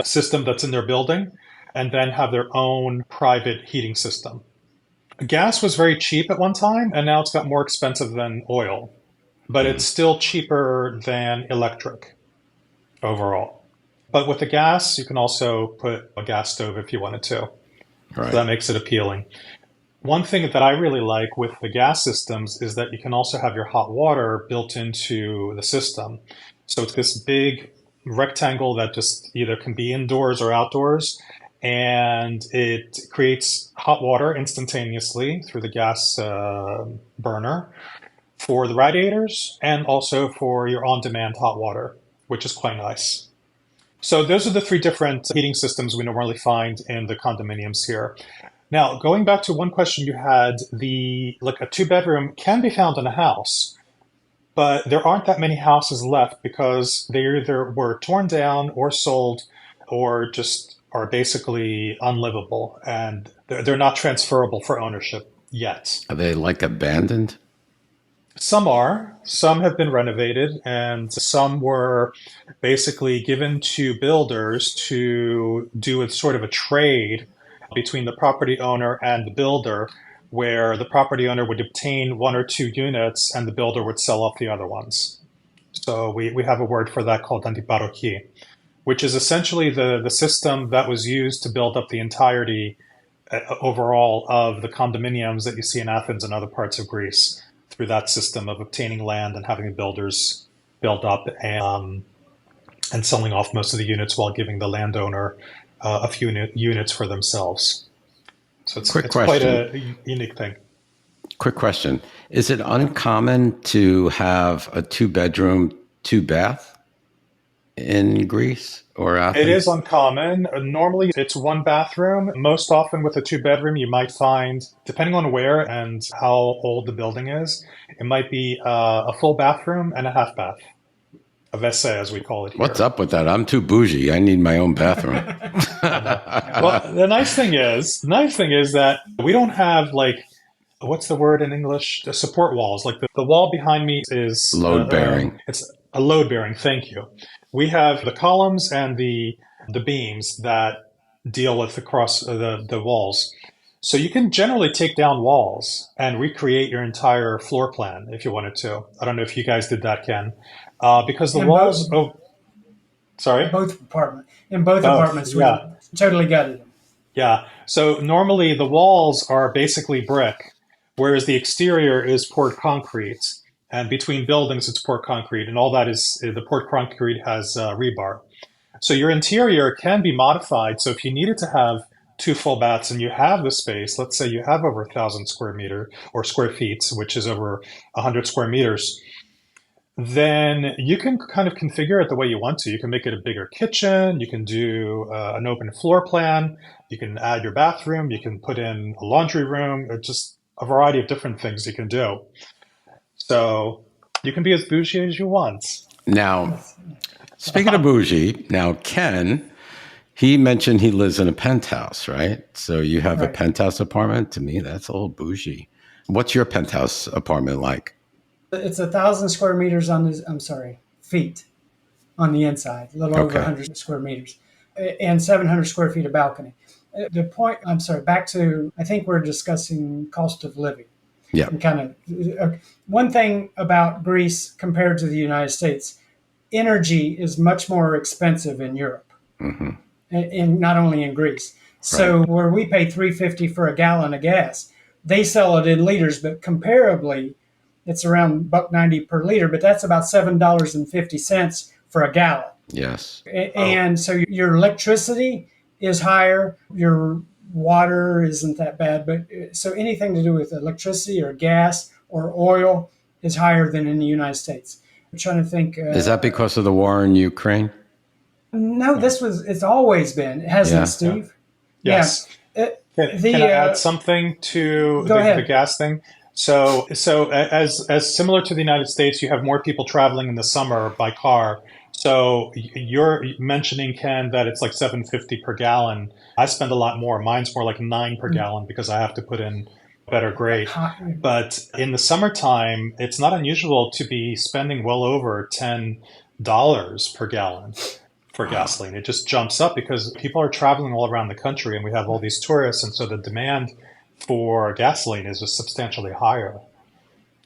system that's in their building and then have their own private heating system. Gas was very cheap at one time, and now it's got more expensive than oil, but it's still cheaper than electric overall. But with the gas, you can also put a gas stove if you wanted to. Right. So that makes it appealing. One thing that I really like with the gas systems is that you can also have your hot water built into the system. So it's this big rectangle that just either can be indoors or outdoors, and it creates hot water instantaneously through the gas burner for the radiators and also for your on-demand hot water, which is quite nice. So those are the three different heating systems we normally find in the condominiums here. Now, going back to one question you had, a two-bedroom can be found in a house, but there aren't that many houses left because they either were torn down or sold or just are basically unlivable, and they're not transferable for ownership yet. Are they abandoned? Some are. Some have been renovated, and some were basically given to builders to do a sort of a trade between the property owner and the builder, where the property owner would obtain one or two units and the builder would sell off the other ones. So we have a word for that called antiparochi, which is essentially the system that was used to build up the entirety overall of the condominiums that you see in Athens and other parts of Greece, through that system of obtaining land and having the builders build up and selling off most of the units while giving the landowner a few units for themselves. So it's quite a unique thing. Quick question. Is it uncommon to have a two-bedroom, two-bath in Greece or Athens? It is uncommon. Normally, it's one bathroom. Most often with a two-bedroom, you might find, depending on where and how old the building is, it might be a full bathroom and a half bath. A WC, as we call it here. What's up with that? I'm too bougie. I need my own bathroom. Well, the nice thing is that we don't have what's the word in English? The support walls. The wall behind me is load bearing. It's A load bearing, thank you. We have the columns and the beams that deal with the walls. So you can generally take down walls and recreate your entire floor plan if you wanted to. I don't know if you guys did that, Ken, because the In walls. both, Oh, sorry. in both apartments, we Yeah, totally gutted them. yeah. So normally the walls are basically brick, whereas the exterior is poured concrete. And between buildings, it's poured concrete, and all that is the poured concrete has rebar. So your interior can be modified. So if you needed to have two full baths and you have the space, let's say you have over 1,000 square meter or square feet, which is over 100 square meters, then you can kind of configure it the way you want to. You can make it a bigger kitchen. You can do an open floor plan. You can add your bathroom. You can put in a laundry room, or just a variety of different things you can do. So you can be as bougie as you want. Now, speaking of bougie, now Ken, he mentioned he lives in a penthouse, right? So you have a Right. penthouse apartment. To me, that's all bougie. What's your penthouse apartment like? It's 1,000 square meters on this. I'm sorry, feet on the inside, a little over Okay. 100 square meters, and 700 square feet of balcony. The point, I'm sorry, back to, I think we're discussing cost of living. Yeah. And kind of one thing about Greece compared to the United States, energy is much more expensive in Europe, and not only in Greece. So where we pay $3.50 for a gallon of gas, they sell it in liters, but comparably, it's around $1.90 per liter, but that's about $7.50 for a gallon. Yes. And so your electricity is higher, your water isn't that bad, but so anything to do with electricity or gas or oil is higher than in the United States. I'm trying to think. Is that because of the war in Ukraine? No, it's always been, hasn't Yeah. it, Steve? Yes. Yeah. Can I add something to Go ahead. the gas thing? So as similar to the United States, you have more people traveling in the summer by car. So you're mentioning, Ken, that it's like $7.50 per gallon. I spend a lot more. Mine's more like $9 per gallon because I have to put in better grade. But in the summertime, it's not unusual to be spending well over $10 per gallon for gasoline. It just jumps up because people are traveling all around the country and we have all these tourists. And so the demand for gasoline is just substantially higher.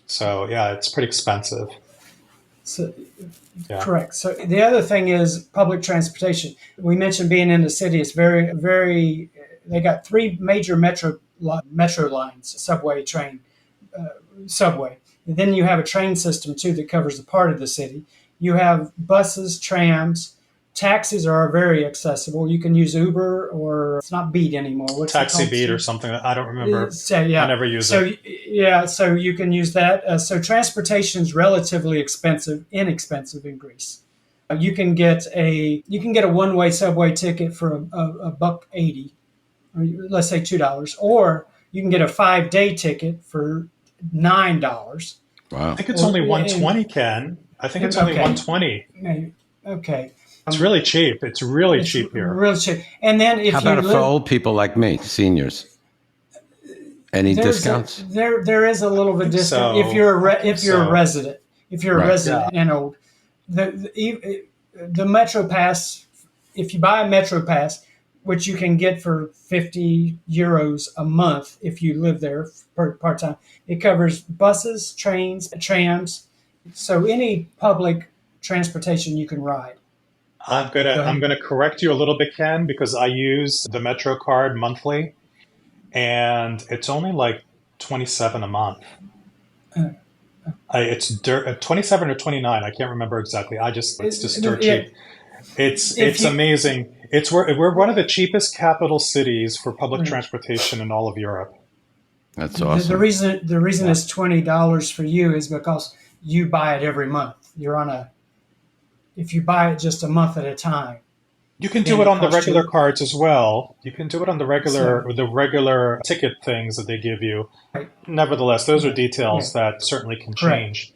So yeah, it's pretty expensive. So, Yeah. correct. So the other thing is public transportation. We mentioned being in the city. It's very, very. They got three major metro lines: subway, train, subway. And then you have a train system too that covers a part of the city. You have buses, trams, taxis are very accessible. You can use Uber or it's not Beat anymore. What's it Taxi called? Beat or something. I don't remember. So, yeah. I never use so, it. Yeah, so you can use that. So transportation is relatively inexpensive in Greece. You can get a one-way subway ticket for a $1.80, or let's say $2, or you can get a 5-day ticket for $9. Wow. I think it's only 120, Ken. I think it's only Okay. 120. Okay. It's really cheap. It's really It's cheap here. Real cheap. And then if How you about for live, old people like me, seniors? Any discounts? There is a little bit of discount so. if you're a so. resident. If you're a Right. resident and old, the Metro Pass. If you buy a Metro Pass, which you can get for €50 a month if you live there part time, it covers buses, trains, trams, so any public transportation you can ride. I'm gonna correct you a little bit, Ken, because I use the Metro card monthly, and it's only like 27 a month. It's 27 or 29. I can't remember exactly. It's just dirt Yeah. cheap. It's amazing. We're one of the cheapest capital cities for public transportation in all of Europe. That's awesome. The reason it's $20 for you is because you buy it every month. If you buy it just a month at a time. You can do And it on the cost regular you- cards as well. You can do it on the regular ticket things that they give you. Right. Nevertheless, those are details that certainly can change.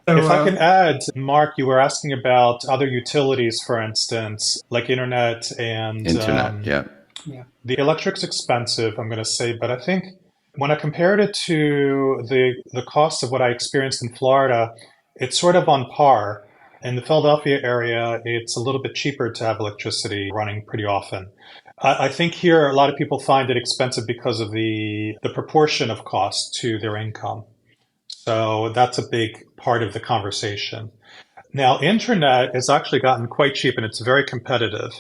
So, If I can add, Mark, you were asking about other utilities, for instance, like internet and Internet, yeah. the electric's expensive, I'm going to say, but I think when I compared it to the cost of what I experienced in Florida, it's sort of on par. In the Philadelphia area, it's a little bit cheaper to have electricity running pretty often. I think here a lot of people find it expensive because of the proportion of cost to their income. So that's a big part of the conversation. Now, internet has actually gotten quite cheap and it's very competitive.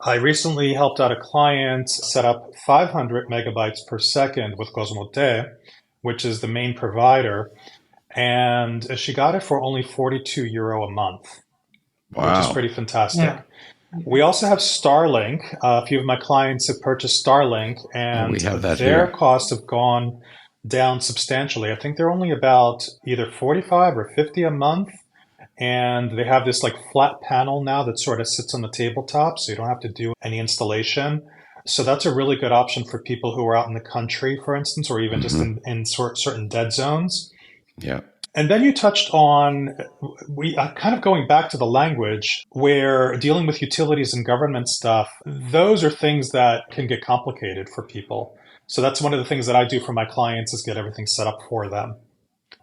I recently helped out a client set up 500 megabytes per second with Cosmote, which is the main provider. And she got it for only €42 a month, which is Wow. pretty fantastic. Yeah. We also have Starlink. A few of my clients have purchased Starlink, and We have that their here. costs have gone down substantially. I think they're only about either 45 or 50 a month. And they have this like flat panel now that sort of sits on the tabletop, so you don't have to do any installation. So that's a really good option for people who are out in the country, for instance, or even just in certain dead zones. Yeah. And then you touched on kind of going back to the language where dealing with utilities and government stuff, those are things that can get complicated for people. So that's one of the things that I do for my clients is get everything set up for them.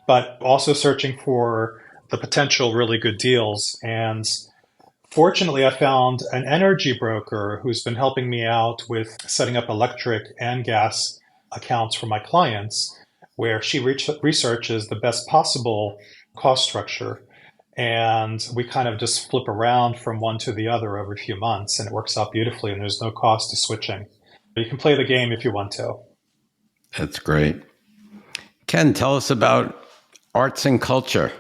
But also searching for the potential really good deals. And fortunately, I found an energy broker who's been helping me out with setting up electric and gas accounts for my clients, where she researches the best possible cost structure. And we kind of just flip around from one to the other every few months, and it works out beautifully, and there's no cost to switching. You can play the game if you want to. That's great. Ken, tell us about arts and culture.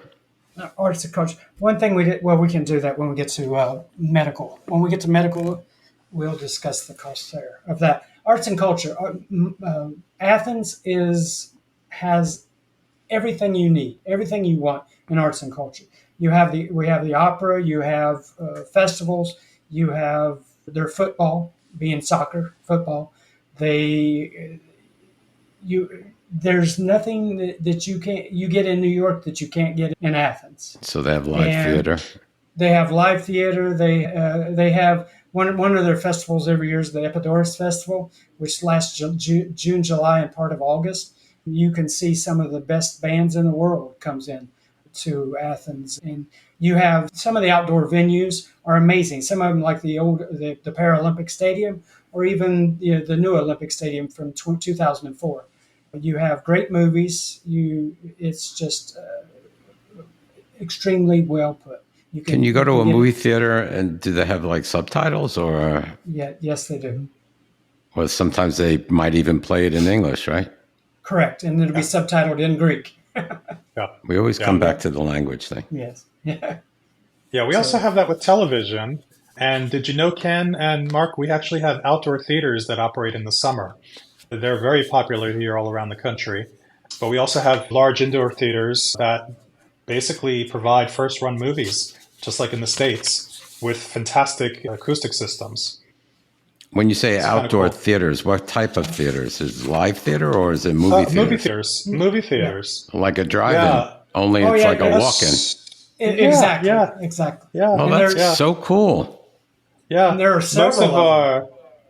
Arts and culture. One thing we did, well, we can do that when we get to medical. When we get to medical, we'll discuss the cost there of that. Arts and culture. Athens has everything you need, everything you want in arts and culture. We have the opera, you have festivals, you have their football, being soccer, football. There's nothing that you get in New York that you can't get in Athens. So they have live theater. They have live theater. They have one of their festivals every year is the Epidaurus Festival, which lasts June, July, and part of August. You can see some of the best bands in the world comes in to Athens, and you have some of the outdoor venues are amazing. Some of them like the Paralympic Stadium, or even the new Olympic Stadium from 2004. You have great movies. It's just extremely well put. Can you go to a movie theater and do they have like subtitles or? Yeah, yes, they do. Well, sometimes they might even play it in English, right? Correct, and it'll be subtitled in Greek. Yeah. We always come back to the language thing. Yes. Yeah. Yeah, we also have that with television. And did you know, Ken and Mark, we actually have outdoor theaters that operate in the summer. They're very popular here all around the country. But we also have large indoor theaters that basically provide first-run movies, just like in the States, with fantastic acoustic systems. When you say It's outdoor kinda cool. theaters, what type of theaters? Is it live theater or is it movie theaters? Movie theaters. Movie theaters. Like a drive-in, Yeah. only Oh, it's yeah, like a that's- walk-in. Exactly. Yeah. Exactly. Yeah. Oh, And that's there's- so cool. Yeah. And there are several of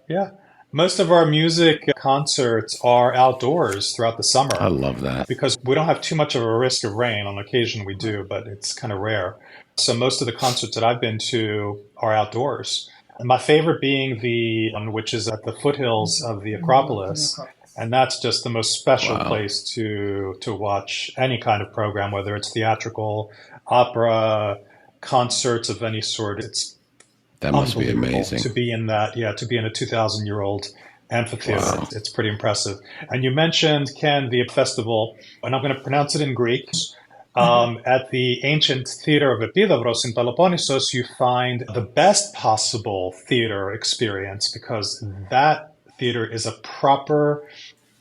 them. Most of our music concerts are outdoors throughout the summer. I love that. Because we don't have too much of a risk of rain. On occasion we do, but it's kind of rare. So most of the concerts that I've been to are outdoors. And my favorite being the one which is at the foothills of the Acropolis. And that's just the most special Wow. place to watch any kind of program, whether it's theatrical, opera, concerts of any sort. It's That must be unbelievable amazing. to be in that. Yeah, to be in a 2,000-year-old amphitheater. Wow. It's pretty impressive. And you mentioned, Ken, the festival, and I'm going to pronounce it in Greek. At the ancient theater of Epidaurus in Peloponnesos, you find the best possible theater experience because that theater is a proper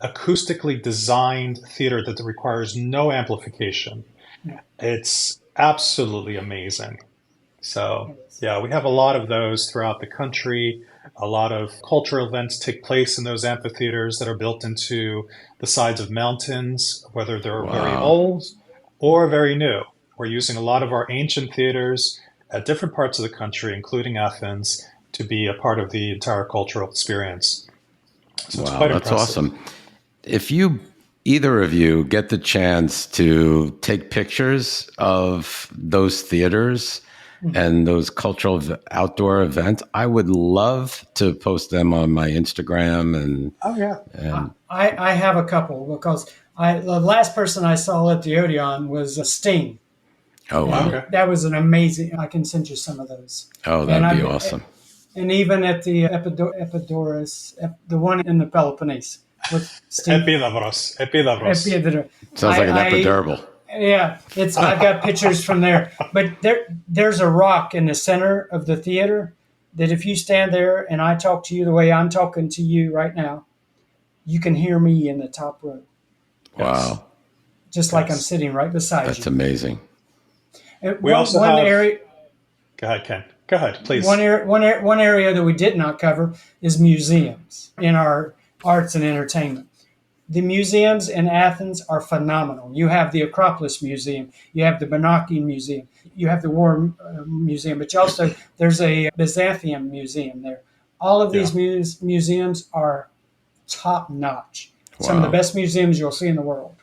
acoustically designed theater that requires no amplification. It's absolutely amazing. So, yeah, we have a lot of those throughout the country. A lot of cultural events take place in those amphitheaters that are built into the sides of mountains, whether they're very Wow. old or very new. We're using a lot of our ancient theaters at different parts of the country, including Athens, to be a part of the entire cultural experience. So it's Wow, quite that's impressive. awesome. If either of you get the chance to take pictures of those theaters, and those cultural outdoor events. I would love to post them on my Instagram Oh yeah. and I have a couple because the last person I saw at the Odeon was Sting. oh wow. Okay. That was an amazing. I can send you some of those. Oh, that'd be awesome. And even at the Epidaurus, the one in the Peloponnese with Steve. Epidaurus. Sounds like an epidural. Yeah, I've got pictures from there. But there's a rock in the center of the theater that if you stand there and I talk to you the way I'm talking to you right now, you can hear me in the top row. Wow. Just like I'm sitting right beside you. That's amazing. And We also one have... area. Go ahead, Ken. Go ahead, please. One area that we did not cover is museums in our arts and entertainment. The museums in Athens are phenomenal. You have the Acropolis Museum, you have the Benaki Museum, you have the War Museum, but there's a Byzantium Museum there. All of these museums are top notch. Wow. Some of the best museums you'll see in the world.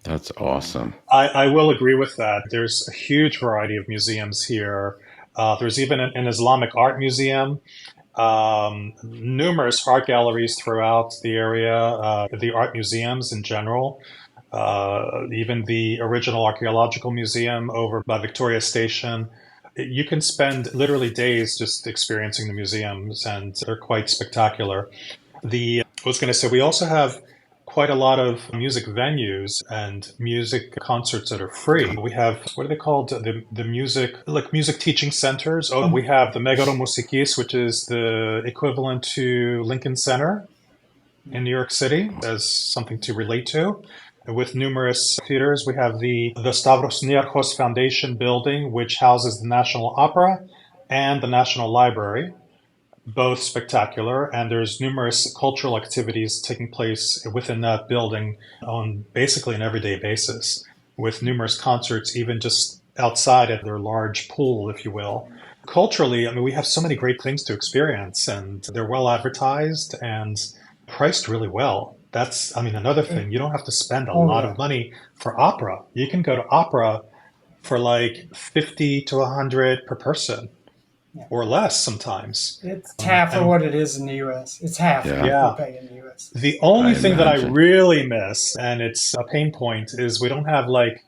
That's awesome. I will agree with that. There's a huge variety of museums here. There's even an Islamic art museum. Numerous art galleries throughout the area, the art museums in general, even the original archaeological museum over by Victoria Station. You can spend literally days just experiencing the museums, and they're quite spectacular. I was going to say, we also have quite a lot of music venues and music concerts that are free. We have, what are they called? The music teaching centers. Oh, we have the Megaromusikis, which is the equivalent to Lincoln Center in New York City, as something to relate to. With numerous theaters, we have the Stavros Niarchos Foundation building, which houses the National Opera and the National Library. Both spectacular, and there's numerous cultural activities taking place within that building on basically an everyday basis, with numerous concerts even just outside of their large pool, if you will. Culturally, I mean, we have so many great things to experience, and they're well advertised and priced really well. That's, I mean, another thing. You don't have to spend a lot of money for opera. You can go to opera for like 50 to 100 per person. Or less sometimes. It's half of what it is in the U.S. It's half what we pay in the U.S. The only thing that I really miss, and it's a pain point, is we don't have like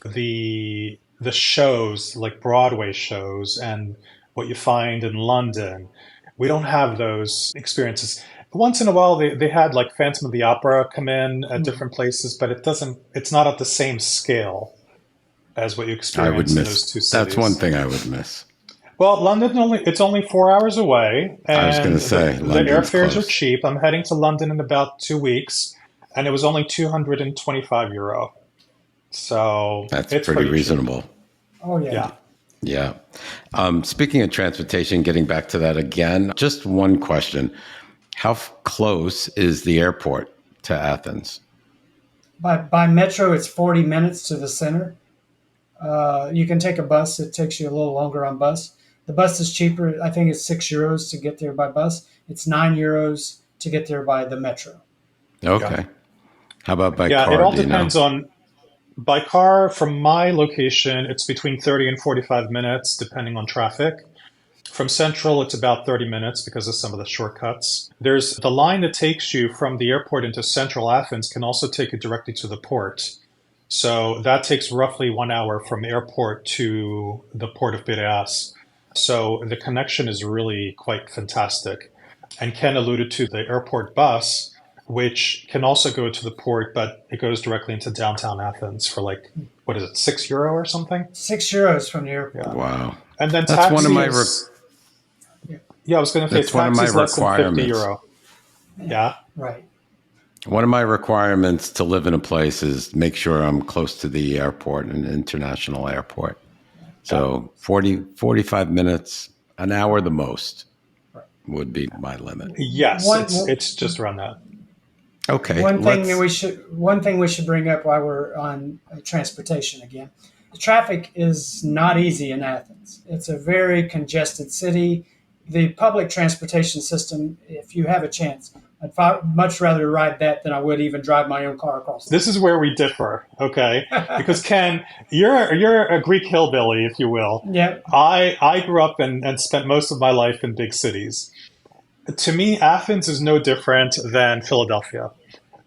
the shows, like Broadway shows and what you find in London. We don't have those experiences. Once in a while, they had like Phantom of the Opera come in at different places, but it's not at the same scale as what you experience in those two cities. That's one thing I would miss. Well, London it's only 4 hours away, and I was going to say the airfares are cheap. I'm heading to London in about 2 weeks, and it was only €225. So that's it's pretty reasonable. Cheap. Oh yeah. Yeah. Speaking of transportation, getting back to that again, just one question: how close is the airport to Athens? By metro, it's 40 minutes to the center. You can take a bus; it takes you a little longer on bus. The bus is cheaper. I think it's €6 to get there by bus. It's €9 to get there by the metro. Okay. Yeah. How about by car? Yeah, it all depends on. By car, from my location, it's between 30 and 45 minutes, depending on traffic. From Central, it's about 30 minutes because of some of the shortcuts. There's the line that takes you from the airport into Central Athens can also take you directly to the port. So that takes roughly 1 hour from airport to the port of Piraeus. So the connection is really quite fantastic. And Ken alluded to the airport bus, which can also go to the port, but it goes directly into downtown Athens for like, what is it, €6 or something? €6 from the airport. Yeah. Wow. And then that's one of my. I was going to say taxis less than €50. Yeah. Right. One of my requirements to live in a place is make sure I'm close to the airport, an international airport. So 45 minutes, an hour the most would be my limit. Yes, it's just around that. Okay. One thing we should bring up while we're on transportation again. The traffic is not easy in Athens. It's a very congested city. The public transportation system, if you have a chance, much rather ride that than I would even drive my own car across. This is where we differ, okay? Because Ken, you're a Greek hillbilly, if you will. Yeah. I grew up and spent most of my life in big cities. To me, Athens is no different than Philadelphia.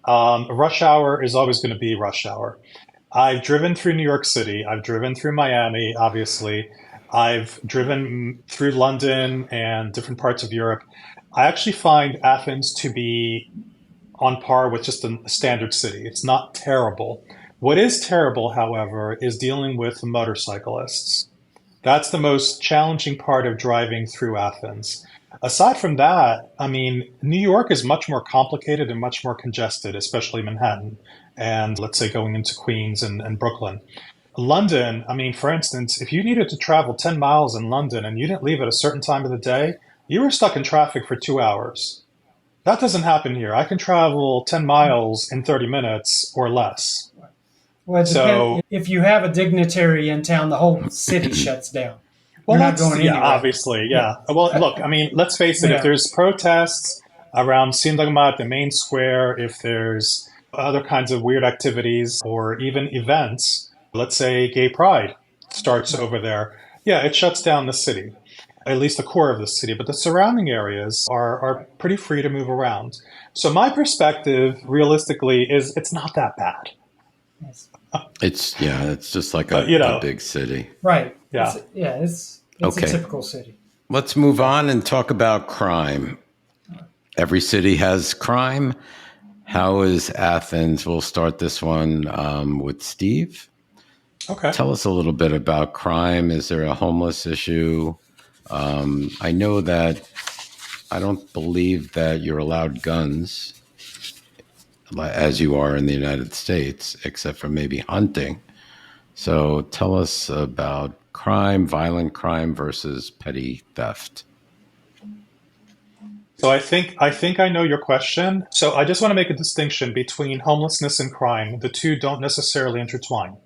Rush hour is always going to be rush hour. I've driven through New York City. I've driven through Miami, obviously. I've driven through London and different parts of Europe. I actually find Athens to be on par with just a standard city. It's not terrible. What is terrible, however, is dealing with motorcyclists. That's the most challenging part of driving through Athens. Aside from that, I mean, New York is much more complicated and much more congested, especially Manhattan, and let's say going into Queens and Brooklyn. London, I mean, for instance, if you needed to travel 10 miles in London and you didn't leave at a certain time of the day, you were stuck in traffic for 2 hours. That doesn't happen here. I can travel 10 miles in 30 minutes or less. Well, if you have a dignitary in town, the whole city shuts down. Well, You're not going anywhere. Yeah, obviously, yeah. Well, look, I mean, let's face it. Yeah. If there's protests around Sindagma at the main square, if there's other kinds of weird activities or even events, let's say gay pride starts over there, yeah, it shuts down the city, at least the core of the city. But the surrounding areas are pretty free to move around. So my perspective, realistically, is it's not that bad. It's just like a big city. Right. Yeah. It's Okay. a typical city. Let's move on and talk about crime. Every city has crime. How is Athens? We'll start this one with Steve. Okay. Tell us a little bit about crime. Is there a homeless issue? I know that I don't believe that you're allowed guns as you are in the United States, except for maybe hunting. So tell us about crime, violent crime versus petty theft. So I think I know your question. So I just want to make a distinction between homelessness and crime. The two don't necessarily intertwine.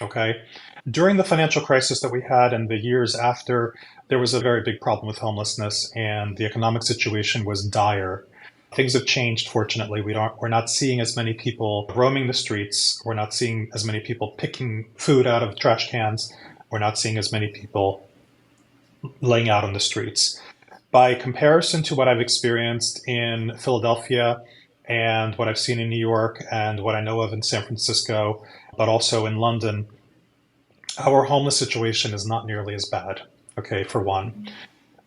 Okay. During the financial crisis that we had and the years after, there was a very big problem with homelessness and the economic situation was dire. Things have changed, fortunately. We're not seeing as many people roaming the streets. We're not seeing as many people picking food out of trash cans. We're not seeing as many people laying out on the streets. By comparison to what I've experienced in Philadelphia and what I've seen in New York and what I know of in San Francisco, but also in London, our homeless situation is not nearly as bad, okay, for one.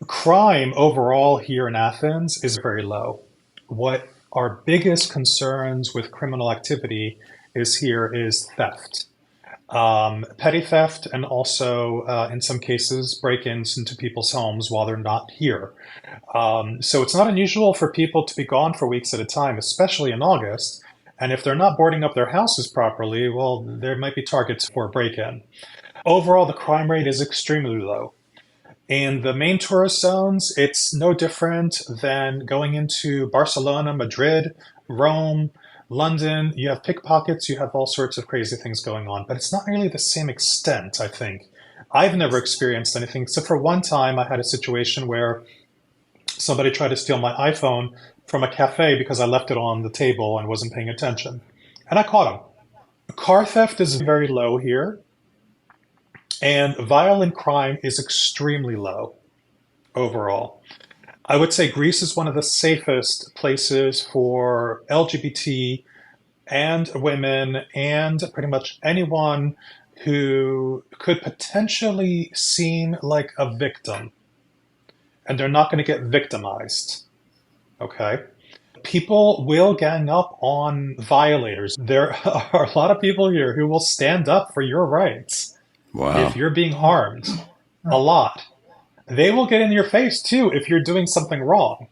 Crime overall here in Athens is very low. What our biggest concerns with criminal activity is theft. Petty theft and also, in some cases, break-ins into people's homes while they're not here. So it's not unusual for people to be gone for weeks at a time, especially in August. And if they're not boarding up their houses properly, well, there might be targets for a break-in. Overall, the crime rate is extremely low. In the main tourist zones, it's no different than going into Barcelona, Madrid, Rome, London. You have pickpockets, you have all sorts of crazy things going on, but it's not really the same extent, I think. I've never experienced anything, except for one time I had a situation where somebody tried to steal my iPhone from a cafe because I left it on the table and wasn't paying attention. And I caught him. Car theft is very low here. And violent crime is extremely low overall. I would say Greece is one of the safest places for LGBT and women and pretty much anyone who could potentially seem like a victim. And they're not going to get victimized. Okay? People will gang up on violators. There are a lot of people here who will stand up for your rights. Wow. If you're being harmed, a lot. They will get in your face too if you're doing something wrong.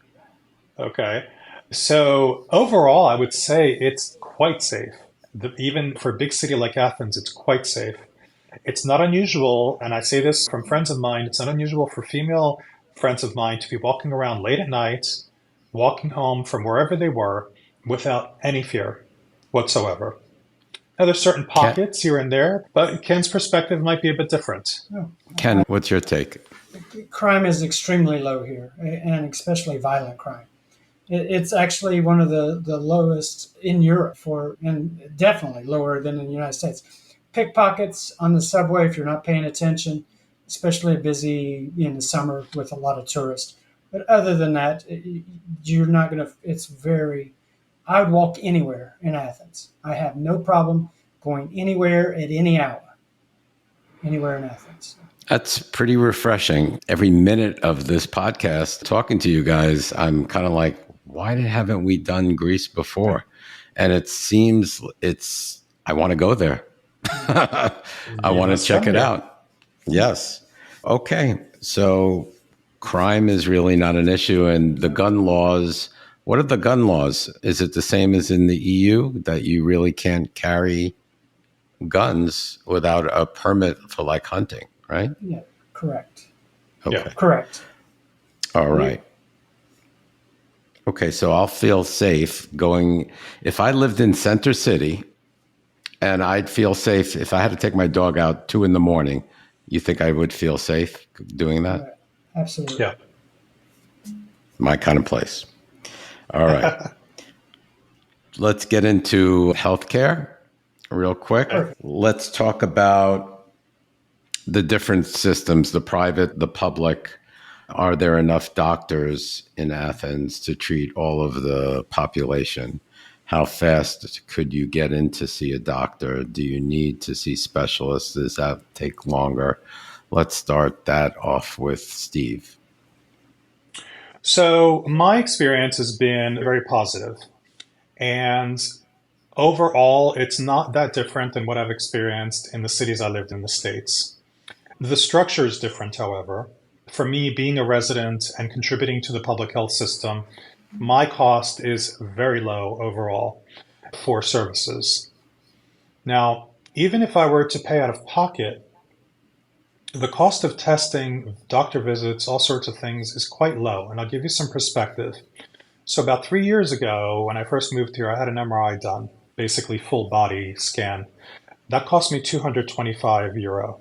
Okay. So overall, I would say it's quite safe. Even for a big city like Athens, it's quite safe. It's not unusual, and I say this from friends of mine, it's not unusual for female friends of mine to be walking around late at night, walking home from wherever they were without any fear whatsoever. Now, there's certain pockets here and there, but Ken's perspective might be a bit different. Ken, what's your take? Crime is extremely low here, and especially violent crime. It's actually one of the lowest in Europe and definitely lower than in the United States. Pickpockets on the subway if you're not paying attention, especially busy in the summer with a lot of tourists. But other than that, you're not going to, it's very, I would walk anywhere in Athens. I have no problem going anywhere at any hour, anywhere in Athens. That's pretty refreshing. Every minute of this podcast, talking to you guys, I'm kind of like, why haven't we done Greece before? And it seems I want to go there. I want to check it out. Yes. Okay. So crime is really not an issue. And the gun laws, what are the gun laws? Is it the same as in the EU that you really can't carry guns without a permit for like hunting, right? Yeah, correct. Okay. Yeah. Correct. All right. Okay, so I'll feel safe going. If I lived in Center City, and I'd feel safe if I had to take my dog out 2 a.m, you think I would feel safe doing that? Right. Absolutely. Yeah. My kind of place. All right. Let's get into healthcare real quick. Perfect. Let's talk about the different systems, the private, the public. Are there enough doctors in Athens to treat all of the population? How fast could you get in to see a doctor? Do you need to see specialists? Does that take longer? Let's start that off with Steve. So my experience has been very positive. And overall, it's not that different than what I've experienced in the cities I lived in the States. The structure is different, however. For me, being a resident and contributing to the public health system, my cost is very low overall for services. Now, even if I were to pay out of pocket, the cost of testing, doctor visits, all sorts of things is quite low. And I'll give you some perspective. So about 3 years ago, when I first moved here, I had an MRI done, basically full body scan. That cost me €225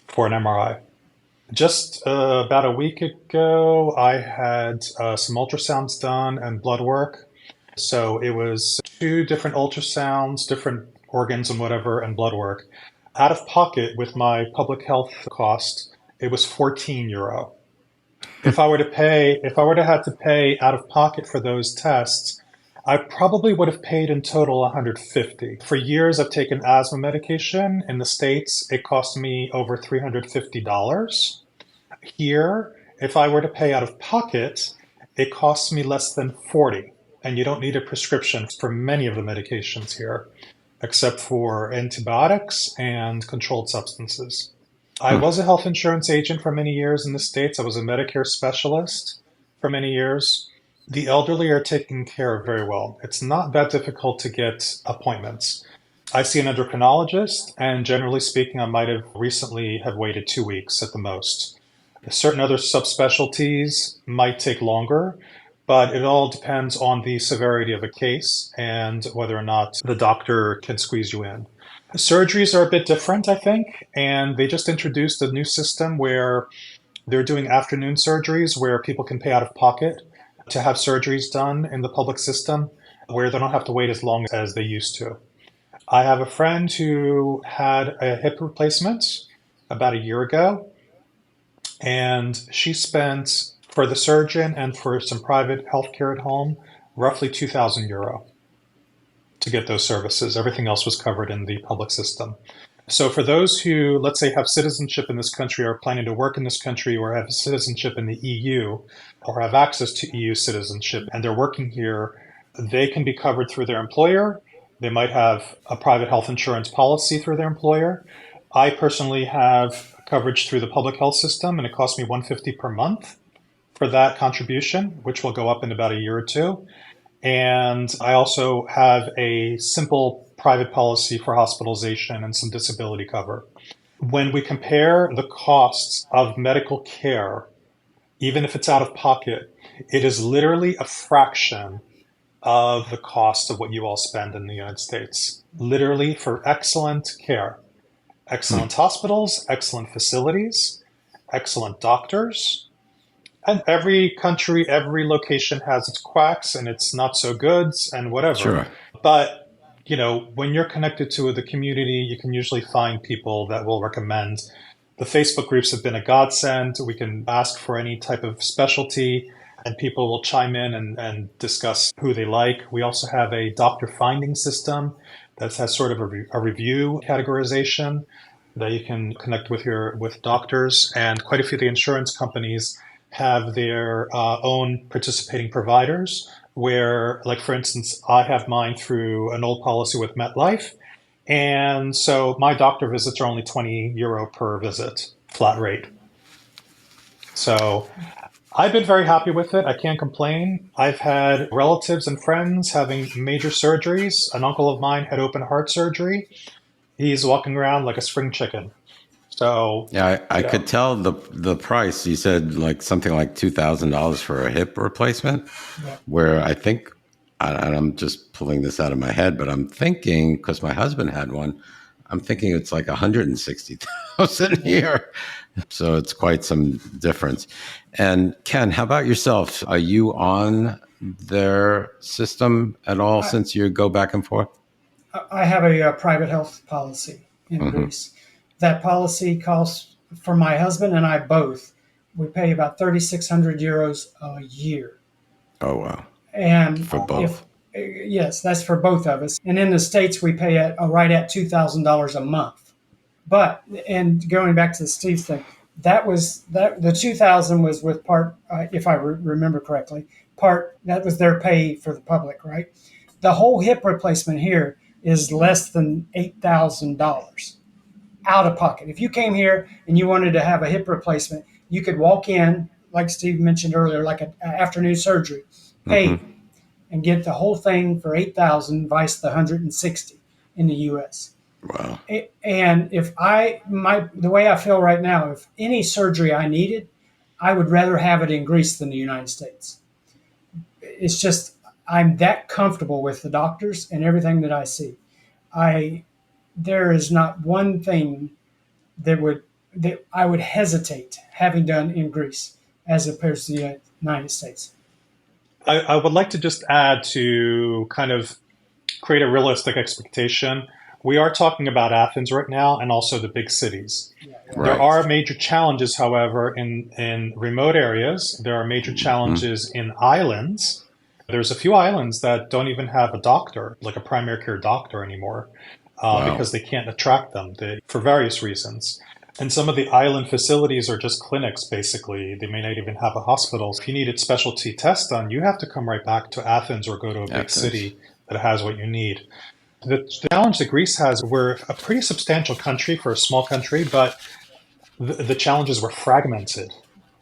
for an MRI. Just about a week ago, I had some ultrasounds done and blood work. So it was 2 different ultrasounds, different organs and whatever, and blood work. Out of pocket with my public health cost, it was €14. If I were to have to pay out of pocket for those tests, I probably would have paid in total $150. For years, I've taken asthma medication. In the States, it cost me over $350. Here, if I were to pay out of pocket, it costs me less than $40. And you don't need a prescription for many of the medications here, except for antibiotics and controlled substances. I was a health insurance agent for many years in the States. I was a Medicare specialist for many years. The elderly are taken care of very well. It's not that difficult to get appointments. I see an endocrinologist, and generally speaking, I might have recently have waited 2 weeks at the most. Certain other subspecialties might take longer, but it all depends on the severity of a case and whether or not the doctor can squeeze you in. Surgeries are a bit different, I think, and they just introduced a new system where they're doing afternoon surgeries where people can pay out of pocket to have surgeries done in the public system where they don't have to wait as long as they used to. I have a friend who had a hip replacement about a year ago, and she spent, for the surgeon and for some private healthcare at home, roughly €2,000 to get those services. Everything else was covered in the public system. So for those who, let's say, have citizenship in this country, are planning to work in this country, or have citizenship in the EU, or have access to EU citizenship, and they're working here, they can be covered through their employer. They might have a private health insurance policy through their employer. I personally have coverage through the public health system, and it costs me $150 per month for that contribution, which will go up in about a year or two. And I also have a simple private policy for hospitalization and some disability cover. When we compare the costs of medical care, even if it's out of pocket, it is literally a fraction of the cost of what you all spend in the United States. Literally, for excellent care, excellent hospitals, excellent facilities, excellent doctors, And every country, every location has its quacks and its not so goods and whatever. Sure. But, when you're connected to the community, you can usually find people that will recommend. The Facebook groups have been a godsend. We can ask for any type of specialty and people will chime in and discuss who they like. We also have a doctor finding system that has sort of a review categorization that you can connect with doctors. And quite a few of the insurance companies have their own participating providers where, like, for instance, I have mine through an old policy with MetLife. And so my doctor visits are only €20 per visit, flat rate. So I've been very happy with it. I can't complain. I've had relatives and friends having major surgeries. An uncle of mine had open heart surgery. He's walking around like a spring chicken. So yeah, I could tell the price. You said like something like $2,000 for a hip replacement, where I think, and I'm just pulling this out of my head, but I'm thinking, because my husband had one, I'm thinking it's like 160,000 here. So it's quite some difference. And Ken, how about yourself? Are you on their system at all since you go back and forth? I have a private health policy in Greece. That policy costs, for my husband and I both, we pay about €3,600 a year. Oh, wow. And for both. Yes, that's for both of us. And in the States, we pay right at $2,000 a month. But, and going back to the Steve's thing, the 2,000 was with part, if I remember correctly, that was their pay for the public, right? The whole hip replacement here is less than $8,000 out of pocket. If you came here and you wanted to have a hip replacement, you could walk in, like Steve mentioned earlier, like an afternoon surgery, pay, and get the whole thing for $8,000 vice the $160 in the U.S. Wow. And if the way I feel right now, if any surgery I needed, I would rather have it in Greece than the United States. It's just, I'm that comfortable with the doctors and everything that I see. There is not one thing that I would hesitate having done in Greece as opposed to the United States. I would like to just add to kind of create a realistic expectation. We are talking about Athens right now and also the big cities. Yeah. Right. There are major challenges, however, in remote areas. There are major challenges in islands. There's a few islands that don't even have a doctor, like a primary care doctor anymore, because they can't attract them for various reasons. And some of the island facilities are just clinics, basically. They may not even have a hospital. If you needed specialty tests done, you have to come right back to Athens or go to a big city that has what you need. The challenge that Greece has, we're a pretty substantial country for a small country, but the challenges were fragmented.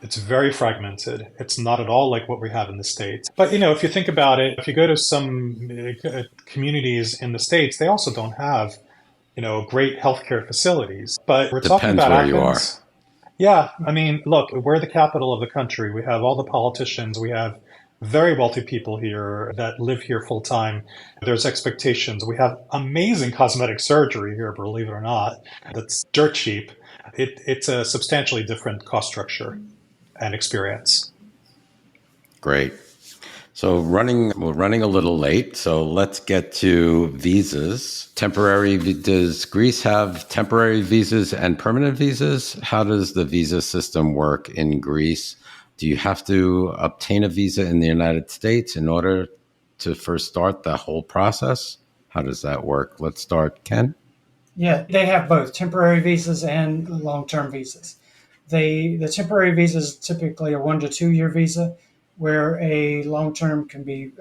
It's very fragmented. It's not at all like what we have in the States. But, if you think about it, if you go to some communities in the States, they also don't have, great healthcare facilities. But we're talking about Athens. Depends where Athens. you are. Yeah. I mean, look, we're the capital of the country. We have all the politicians. We have very wealthy people here that live here full time. There's expectations. We have amazing cosmetic surgery here, believe it or not. That's dirt cheap. It's a substantially different cost structure and experience. Great. So we're running a little late. So let's get to visas. Does Greece have temporary visas and permanent visas? How does the visa system work in Greece? Do you have to obtain a visa in the United States in order to first start the whole process? How does that work? Let's start, Ken. Yeah, they have both temporary visas and long-term visas. The temporary visa is typically a 1 to 2 year visa, where a long-term can be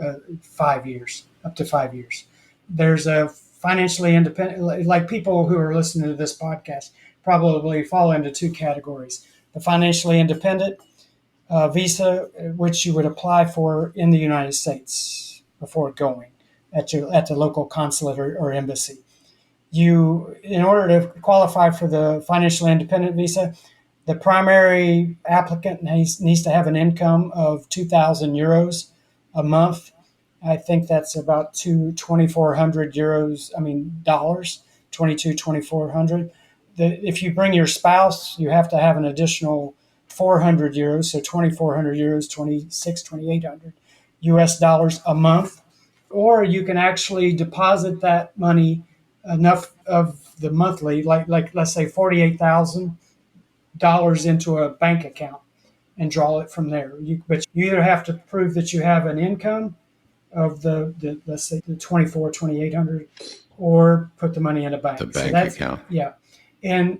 5 years, up to 5 years. There's a financially independent, like people who are listening to this podcast probably fall into two categories. The financially independent visa, which you would apply for in the United States before going at the local consulate or embassy. In order to qualify for the financially independent visa, the primary applicant needs to have an income of €2,000 a month. I think that's about €2,400. Dollars, 2,400. If you bring your spouse, you have to have an additional 400 euros, so 2,400 euros, 2,800 US dollars a month. Or you can actually deposit that money, enough of the monthly, like let's say $48,000 into a bank account and draw it from there. But you either have to prove that you have an income of the let's say the 2,800, or put the money in a bank. The bank account. Yeah. And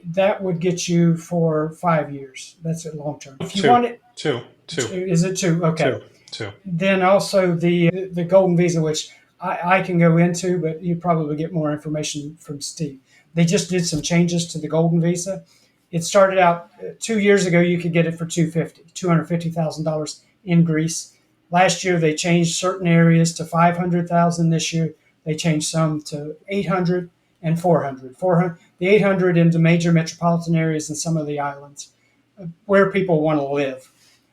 that would get you for 5 years. That's a long term. If you want it, two. Is it two? Okay. Two. Then also the golden visa, which I can go into, but you probably get more information from Steve. They just did some changes to the golden visa. It started out 2 years ago. You could get it for $250,000 in Greece. Last year they changed certain areas to 500,000. This year they changed some to 800 and 400. The 800 into major metropolitan areas and some of the islands where people want to live.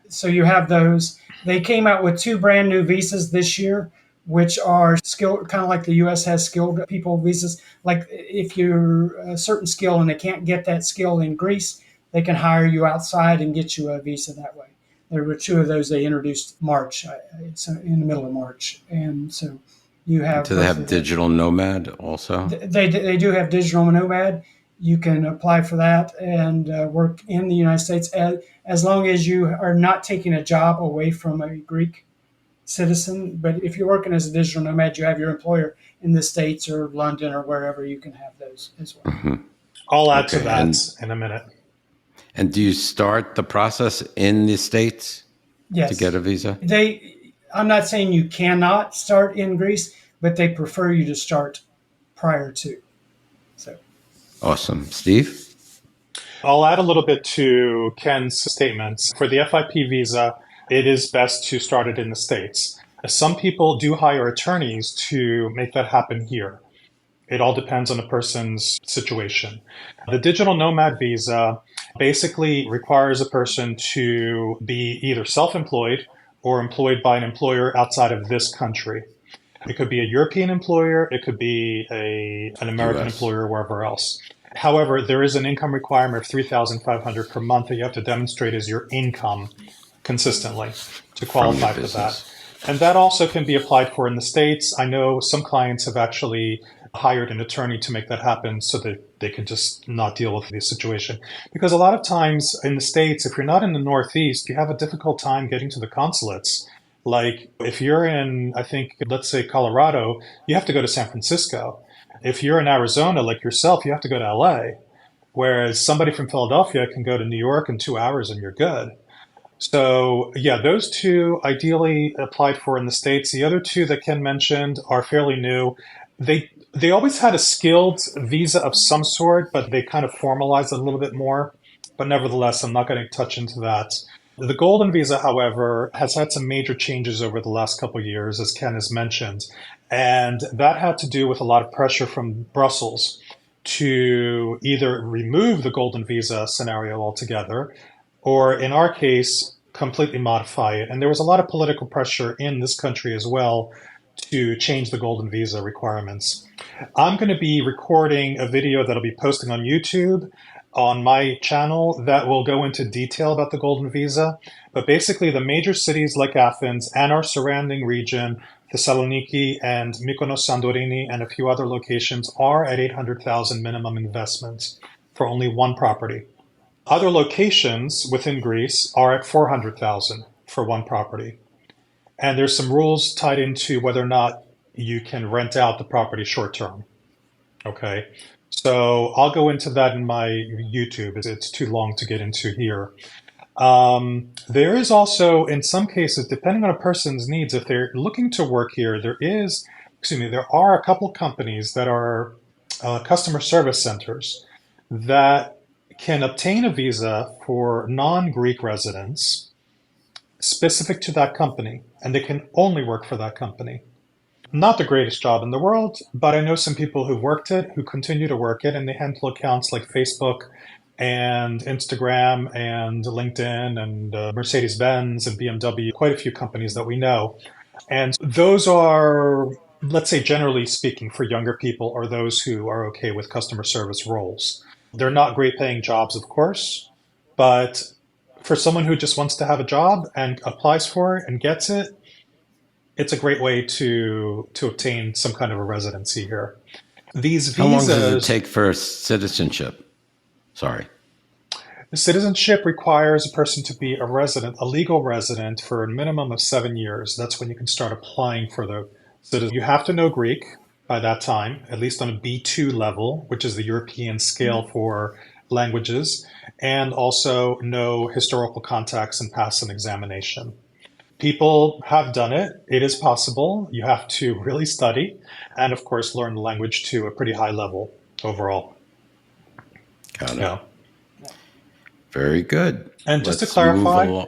So you have those. They came out with 2 brand new visas this year, which are skilled, kind of like the U.S. has skilled people visas. Like if you're a certain skill and they can't get that skill in Greece, they can hire you outside and get you a visa that way. There were 2 of those they introduced March, it's in the middle of March. And so you have... Do they have digital nomad also? They do have digital nomad. You can apply for that and work in the United States as long as you are not taking a job away from a Greek citizen. But if you're working as a digital nomad, you have your employer in the States or London or wherever, you can have those as well. Mm-hmm. I'll add to that in a minute. And do you start the process in the States to get a visa? I'm not saying you cannot start in Greece, but they prefer you to start prior to. So. Awesome. Steve? I'll add a little bit to Ken's statements. For the FIP visa, it is best to start it in the States. Some people do hire attorneys to make that happen here. It all depends on the person's situation. The digital nomad visa basically requires a person to be either self-employed or employed by an employer outside of this country. It could be a European employer, it could be an American employer, wherever else. However, there is an income requirement of $3,500 per month that you have to demonstrate as your income consistently to qualify for that. And that also can be applied for in the States. I know some clients have actually hired an attorney to make that happen so that they can just not deal with the situation. Because a lot of times in the States, if you're not in the Northeast, you have a difficult time getting to the consulates. Like if you're in, I think, let's say Colorado, you have to go to San Francisco. If you're in Arizona, like yourself, you have to go to LA. Whereas somebody from Philadelphia can go to New York in 2 hours and you're good. So yeah, those 2 ideally applied for in the States. The other 2 that Ken mentioned are fairly new. They always had a skilled visa of some sort, but they kind of formalized it a little bit more. But nevertheless, I'm not going to touch into that. The golden visa, however, has had some major changes over the last couple of years, as Ken has mentioned. And that had to do with a lot of pressure from Brussels to either remove the golden visa scenario altogether, or in our case, completely modify it. And there was a lot of political pressure in this country as well to change the golden visa requirements. I'm going to be recording a video that I'll be posting on YouTube on my channel that will go into detail about the golden visa. But basically the major cities like Athens and our surrounding region, Thessaloniki and Mykonos, Santorini, and a few other locations are at 800,000 minimum investments for only one property. Other locations within Greece are at 400,000 for one property. And there's some rules tied into whether or not you can rent out the property short term. Okay. So I'll go into that in my YouTube. It's too long to get into here. There is also, in some cases, depending on a person's needs, if they're looking to work here, there are a couple companies that are customer service centers that can obtain a visa for non-Greek residents specific to that company, and they can only work for that company. Not the greatest job in the world, but I know some people who've worked it, who continue to work it, and they handle accounts like Facebook and Instagram and LinkedIn and Mercedes-Benz and BMW, quite a few companies that we know. And those are, let's say, generally speaking, for younger people or those who are okay with customer service roles. They're not great paying jobs, of course, but For someone who just wants to have a job and applies for it and gets it, it's a great way to obtain some kind of a residency here. These How long does it visas, take for citizenship? Sorry. citizenship requires a person to be a resident, a legal resident, for a minimum of 7 years. That's when you can start applying for the citizen. You have to know Greek by that time, at least on a B2 level, which is the European scale for languages, and also know historical context and pass an examination. People have done it. It is possible. You have to really study and, of course, learn the language to a pretty high level overall. Got it. Yeah. Very good. And just to Let's clarify, move along.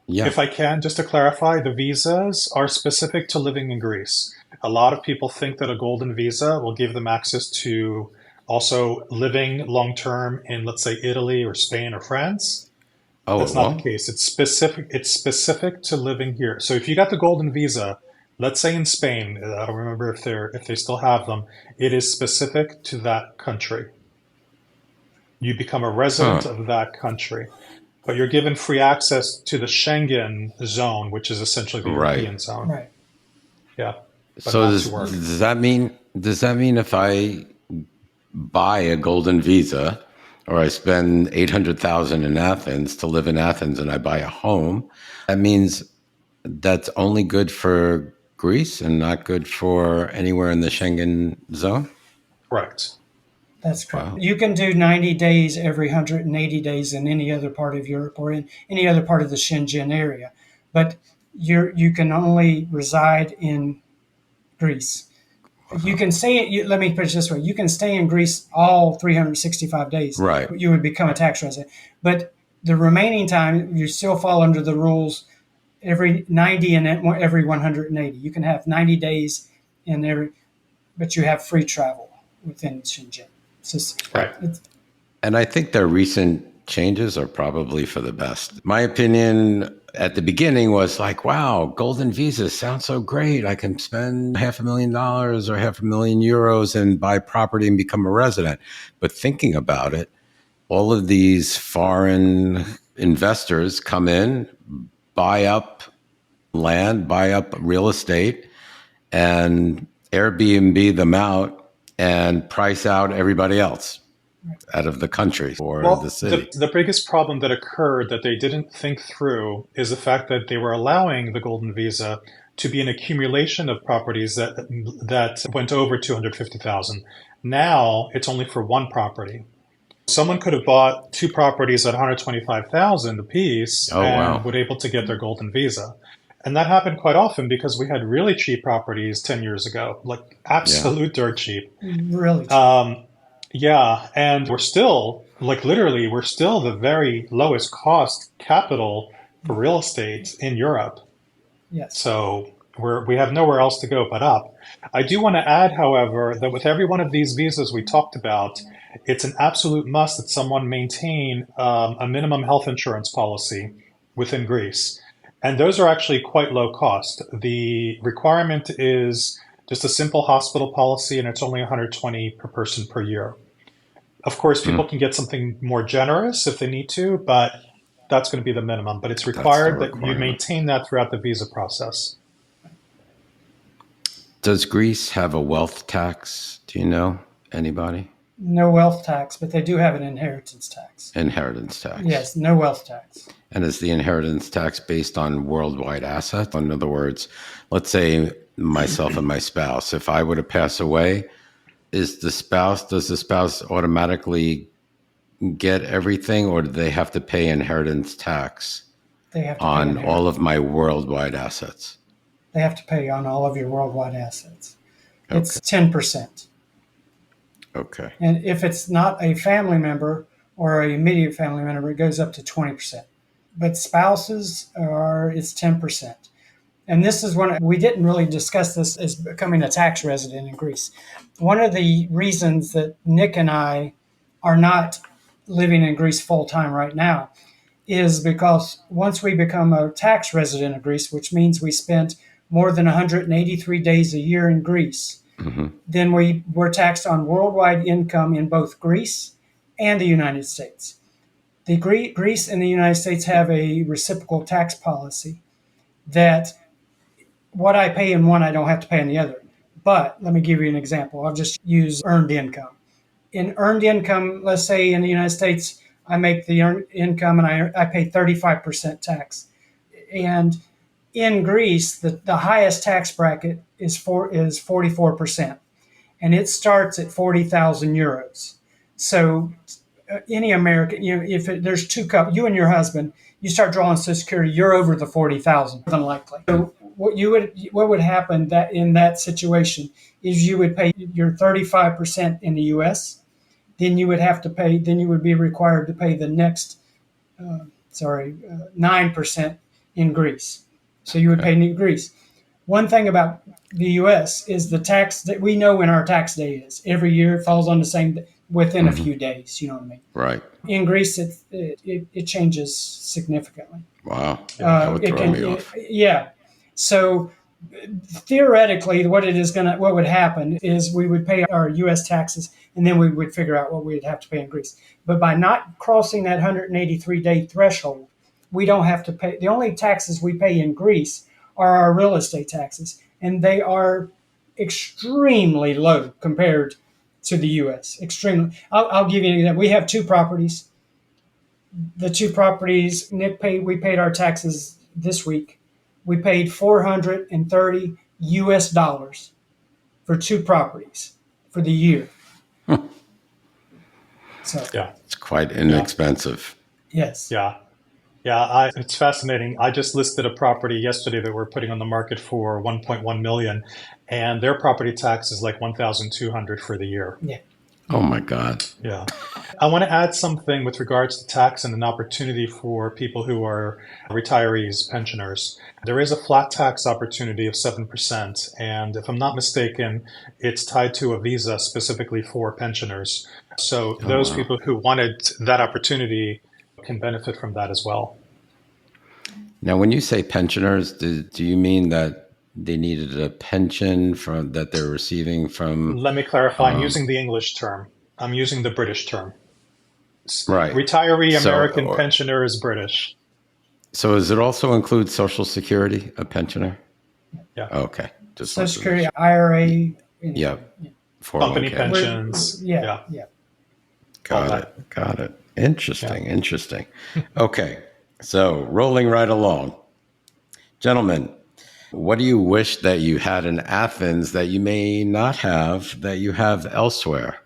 Yeah. if I can, just to clarify, the visas are specific to living in Greece. A lot of people think that a golden visa will give them access to also living long term in, let's say, Italy or Spain or France. Oh, That's not the case. It's specific. It's specific to living here. So if you got the golden visa, let's say in Spain, I don't remember if they still have them. It is specific to that country. You become a resident of that country, but you're given free access to the Schengen zone, which is essentially the Right. European zone. Right. Yeah. But So not does, to work. does that mean if I buy a golden visa or I spend 800,000 in Athens to live in Athens and I buy a home, that means that's only good for Greece and not good for anywhere in the Schengen zone? Correct. That's correct. Wow. You can do 90 days every 180 days in any other part of Europe or in any other part of the Shenzhen area, but you can only reside in Greece. You can stay. Let me put it this way: you can stay in Greece all 365 days. Right. You would become a tax resident, but the remaining time you still fall under the rules. Every 90 and every 180, you can have 90 days in every, but you have free travel within Shenzhen. Right. And I think their recent changes are probably for the best. My opinion at the beginning was like, wow, golden visas sound so great. I can spend $500,000 or €500,000 and buy property and become a resident. But thinking about it, all of these foreign investors come in, buy up land, buy up real estate, and Airbnb them out and price out everybody else out of the country or the city. The biggest problem that occurred that they didn't think through is the fact that they were allowing the golden visa to be an accumulation of properties that went over 250,000. Now it's only for one property. Someone could have bought two properties at 125,000 apiece and would able to get their golden visa. And that happened quite often because we had really cheap properties 10 years ago, like absolute dirt cheap. Really cheap. Yeah, and we're still, like literally, we're still the very lowest cost capital for real estate in Europe. Yes. So we have nowhere else to go but up. I do want to add, however, that with every one of these visas we talked about, it's an absolute must that someone maintain a minimum health insurance policy within Greece. And those are actually quite low cost. The requirement is just a simple hospital policy, and it's only 120 per person per year. Of course, people can get something more generous if they need to, but that's going to be the minimum. But it's required that you maintain that throughout the visa process. Does Greece have a wealth tax? Do you know anybody? No wealth tax, but they do have an inheritance tax. Inheritance tax. Yes, no wealth tax. And is the inheritance tax based on worldwide assets? In other words, let's say myself and my spouse, if I were to pass away, does the spouse automatically get everything, or do they have to pay inheritance tax They have to on pay all of my worldwide assets? They have to pay on all of your worldwide assets. It's 10%. Okay. And if it's not a family member or an immediate family member, it goes up to 20%. But spouses it's 10%. And this is we didn't really discuss this as becoming a tax resident in Greece. One of the reasons that Nick and I are not living in Greece full time right now is because once we become a tax resident of Greece, which means we spent more than 183 days a year in Greece, then we're taxed on worldwide income in both Greece and the United States. Greece and the United States have a reciprocal tax policy that what I pay in one, I don't have to pay in the other. But let me give you an example. I'll just use earned income. In earned income, let's say in the United States, I make the earned income and I pay 35% tax. And in Greece, the highest tax bracket is 44%, and it starts at 40,000 euros. So any American, if there's two couples, you and your husband, you start drawing Social Security, you're over the 40,000, more than likely. So what would happen that in that situation is you would pay your 35% in the U.S. Then you would be required to pay the next 9% in Greece. So you would pay in Greece. One thing about the U.S. is the tax that we know when our tax day is. Every year it falls on the same within a few days. You know what I mean? Right. In Greece, it changes significantly. Wow. That would throw me off. Yeah. So theoretically, what would happen is we would pay our U.S. taxes, and then we would figure out what we'd have to pay in Greece. But by not crossing that 183-day threshold, we don't have to pay. The only taxes we pay in Greece are our real estate taxes, and they are extremely low compared to the U.S. Extremely. I'll give you an example. We have two properties. The two properties, we paid our taxes this week. We paid 430 U.S. dollars for two properties for the year. So Yeah. It's quite inexpensive. Yes. Yeah. It's fascinating. I just listed a property yesterday that we're putting on the market for 1.1 million, and their property tax is like 1,200 for the year. Yeah. Oh my God. Yeah. I want to add something with regards to tax and an opportunity for people who are retirees, pensioners. There is a flat tax opportunity of 7%. And if I'm not mistaken, it's tied to a visa specifically for pensioners. So those people who wanted that opportunity can benefit from that as well. Now, when you say pensioners, do you mean that they needed a pension that they're receiving from? Let me clarify. I'm using the English term. I'm using the British term. Right. Retiree American pensioner is British. So does it also include Social Security, a pensioner? Yeah. Okay. Just Social Security, IRA. Yeah. Company 401k. pensions. Yeah. Got it. Interesting. Okay. So rolling right along. Gentlemen, what do you wish that you had in Athens that you may not have, that you have elsewhere?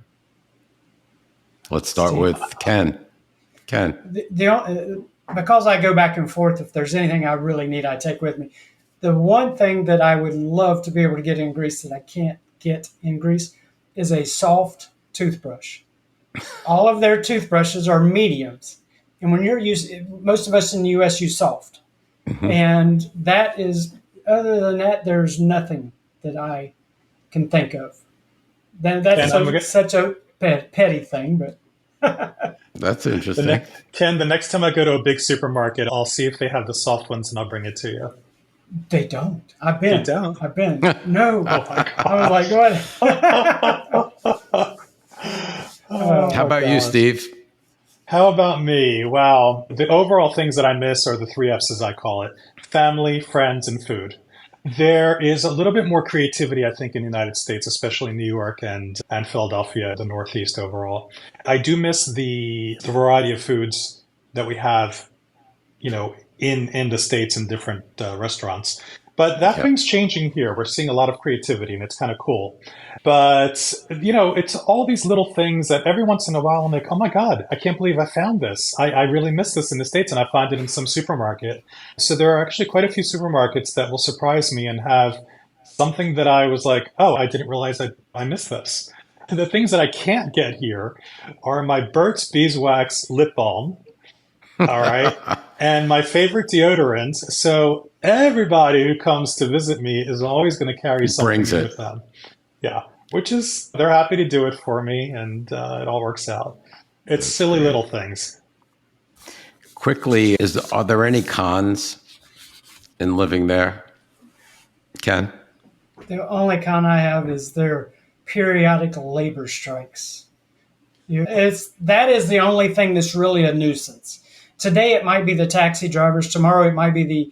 Let's start with Ken. Because I go back and forth, if there's anything I really need, I take with me. The one thing that I would love to be able to get in Greece that I can't get in Greece is a soft toothbrush. All of their toothbrushes are mediums. And when most of us in the U.S. use soft. Mm-hmm. And that is, other than that, there's nothing that I can think of. That's such a petty thing, but. That's interesting. Ken, the next time I go to a big supermarket, I'll see if they have the soft ones and I'll bring it to you. They don't. I've been. They don't? I've been. No. Oh my God. I was like, what? How about you, Steve? How about me? Wow. The overall things that I miss are the 3 F's, as I call it: family, friends, and food. There is a little bit more creativity, I think, in the United States, especially New York and Philadelphia, the Northeast overall. I do miss the variety of foods that we have, in the States in different restaurants. But that thing's changing here. We're seeing a lot of creativity, and it's kind of cool. But, it's all these little things that every once in a while I'm like, oh my God, I can't believe I found this. I really miss this in the States, and I find it in some supermarket. So there are actually quite a few supermarkets that will surprise me and have something that I was like, oh, I didn't realize I missed this. The things that I can't get here are my Burt's Beeswax lip balm. All right. And my favorite deodorant. So everybody who comes to visit me is always going to carry something with them. Yeah. Which is, they're happy to do it for me, and it all works out. It's silly little things. Quickly, are there any cons in living there, Ken? The only con I have is their periodic labor strikes. That is the only thing that's really a nuisance. Today it might be the taxi drivers. Tomorrow it might be the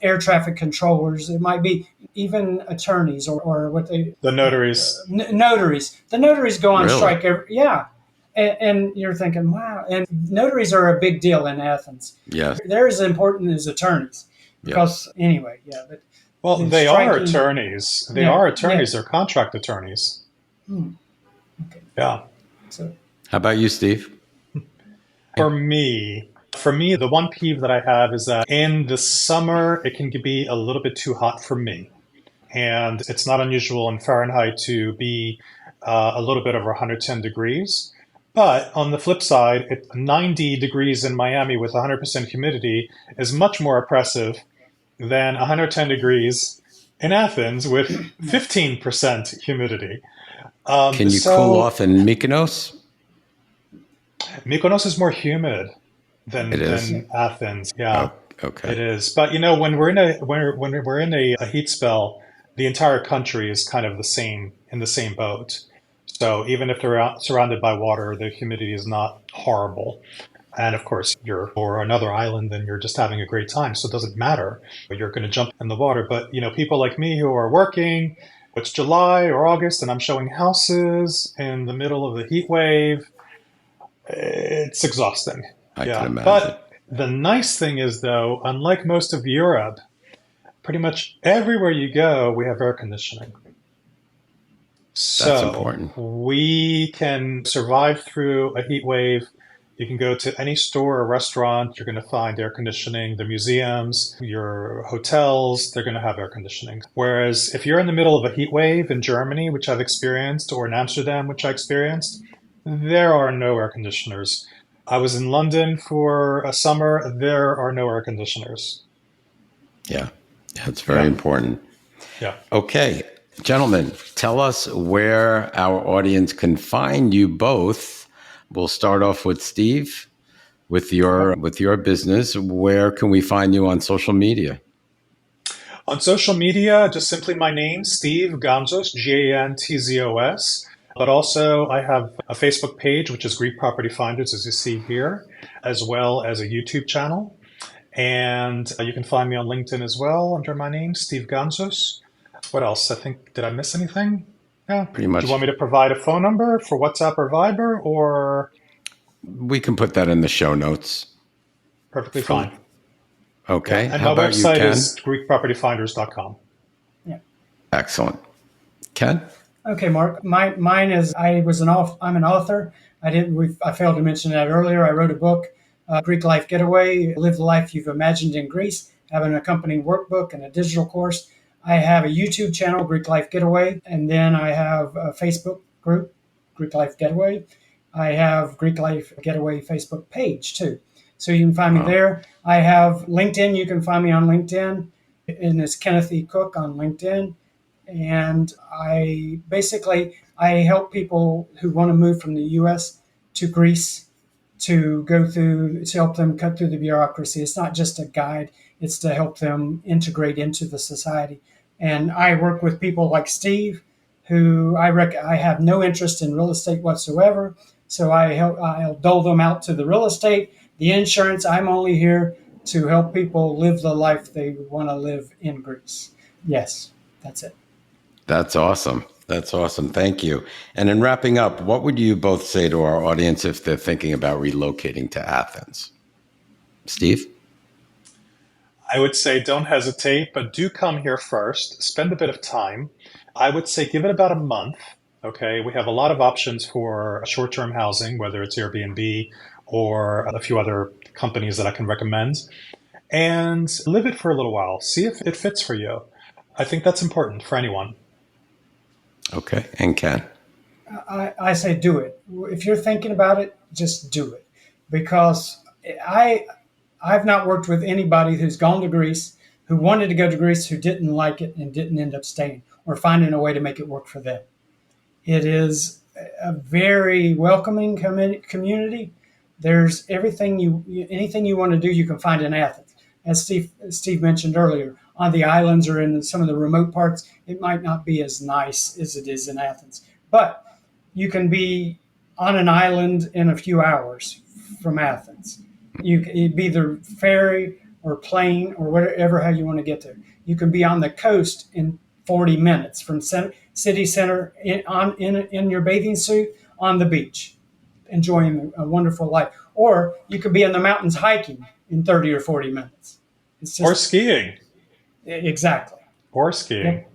air traffic controllers. It might be even attorneys or what they The notaries. notaries. The notaries go on Really? strike yeah. And you're thinking, wow. And notaries are a big deal in Athens. Yes. They're as important as attorneys. Because anyway, yeah. But Well, the they are striking- attorneys. They Yeah, are attorneys. yeah. They're contract attorneys. Okay. Yeah. So How about you, Steve? For me, the one peeve that I have is that in the summer, it can be a little bit too hot for me. And it's not unusual in Fahrenheit to be a little bit over 110 degrees. But on the flip side, 90 degrees in Miami with 100% humidity is much more oppressive than 110 degrees in Athens with 15% humidity. Can you cool off in Mykonos? Mykonos is more humid It is? than Athens. Yeah, Okay. it is. But when we're in a heat spell, the entire country is kind of in the same boat. So even if they're surrounded by water, the humidity is not horrible. And of course, you're or another island, and you're just having a great time. So it doesn't matter. You're going to jump in the water. But people like me who are working, it's July or August, and I'm showing houses in the middle of the heat wave. It's exhausting. I can imagine. But the nice thing is, though, unlike most of Europe, pretty much everywhere you go, we have air conditioning. That's important. We can survive through a heat wave. You can go to any store or restaurant, you're going to find air conditioning. The museums, your hotels, they're going to have air conditioning. Whereas if you're in the middle of a heat wave in Germany, which I've experienced, or in Amsterdam, which I experienced, there are no air conditioners. I was in London for a summer. There are no air conditioners. Yeah, it's very important. Yeah. Okay, gentlemen, tell us where our audience can find you both. We'll start off with Steve, with your business. Where can we find you on social media? On social media, just simply my name, Steve Gantzos, Gantzos. But also I have a Facebook page, which is Greek Property Finders, as you see here, as well as a YouTube channel. And you can find me on LinkedIn as well under my name, Steve Gantzos. What else? Did I miss anything? Yeah, pretty much. Do you want me to provide a phone number for WhatsApp or Viber, or? We can put that in the show notes. Perfectly fine. Okay. Yeah. And how my about website you, Ken? is GreekPropertyFinders.com. yeah. Excellent. Ken? Okay, Mark. Mine is I'm an author. I failed to mention that earlier. I wrote a book, Greek Life Getaway, Live the Life You've Imagined in Greece. I have an accompanying workbook and a digital course. I have a YouTube channel, Greek Life Getaway, and then I have a Facebook group, Greek Life Getaway. I have Greek Life Getaway Facebook page too. So you can find me there. I have LinkedIn. You can find me on LinkedIn. And it's Kenneth E. Cook on LinkedIn. And I help people who want to move from the U.S. to Greece to help them cut through the bureaucracy. It's not just a guide. It's to help them integrate into the society. And I work with people like Steve, who I have no interest in real estate whatsoever. So I'll dole them out to the real estate, the insurance. I'm only here to help people live the life they want to live in Greece. Yes, that's it. That's awesome. That's awesome. Thank you. And in wrapping up, what would you both say to our audience if they're thinking about relocating to Athens? Steve? I would say don't hesitate, but do come here first. Spend a bit of time. I would say give it about a month. Okay, we have a lot of options for short-term housing, whether it's Airbnb or a few other companies that I can recommend. And live it for a little while. See if it fits for you. I think that's important for anyone. Okay, and Ken? I say do it. If you're thinking about it, just do it. Because I've not worked with anybody who's gone to Greece, who wanted to go to Greece, who didn't like it and didn't end up staying or finding a way to make it work for them. It is a very welcoming community. There's anything you want to do, you can find in Athens. As Steve mentioned earlier, on the islands or in some of the remote parts, it might not be as nice as it is in Athens. But you can be on an island in a few hours from Athens. It'd be either ferry or plane or whatever how you want to get there. You can be on the coast in 40 minutes from city center in your bathing suit on the beach, enjoying a wonderful life. Or you could be in the mountains hiking in 30 or 40 minutes. It's just, or skiing. Exactly. Or skiing. Yep.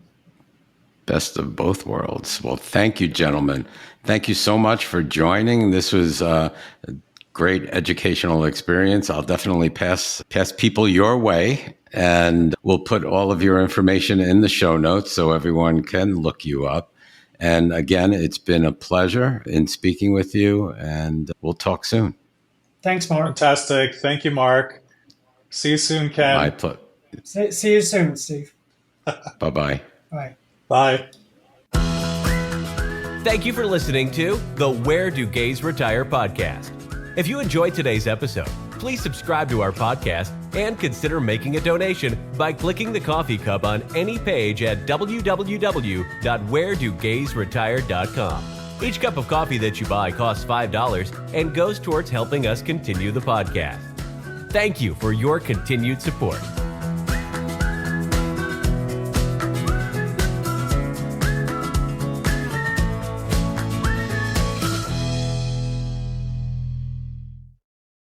Best of both worlds. Well, thank you, gentlemen. Thank you so much for joining. This was a great educational experience. I'll definitely pass people your way, and we'll put all of your information in the show notes so everyone can look you up. And again, it's been a pleasure in speaking with you, and we'll talk soon. Thanks, Mark. Fantastic. Thank you, Mark. See you soon, Ken. My pleasure. See you soon, Steve. Bye-bye. Bye. Bye. Thank you for listening to the Where Do Gays Retire podcast. If you enjoyed today's episode, please subscribe to our podcast and consider making a donation by clicking the coffee cup on any page at www.wheredogaysretire.com. Each cup of coffee that you buy costs $5 and goes towards helping us continue the podcast. Thank you for your continued support.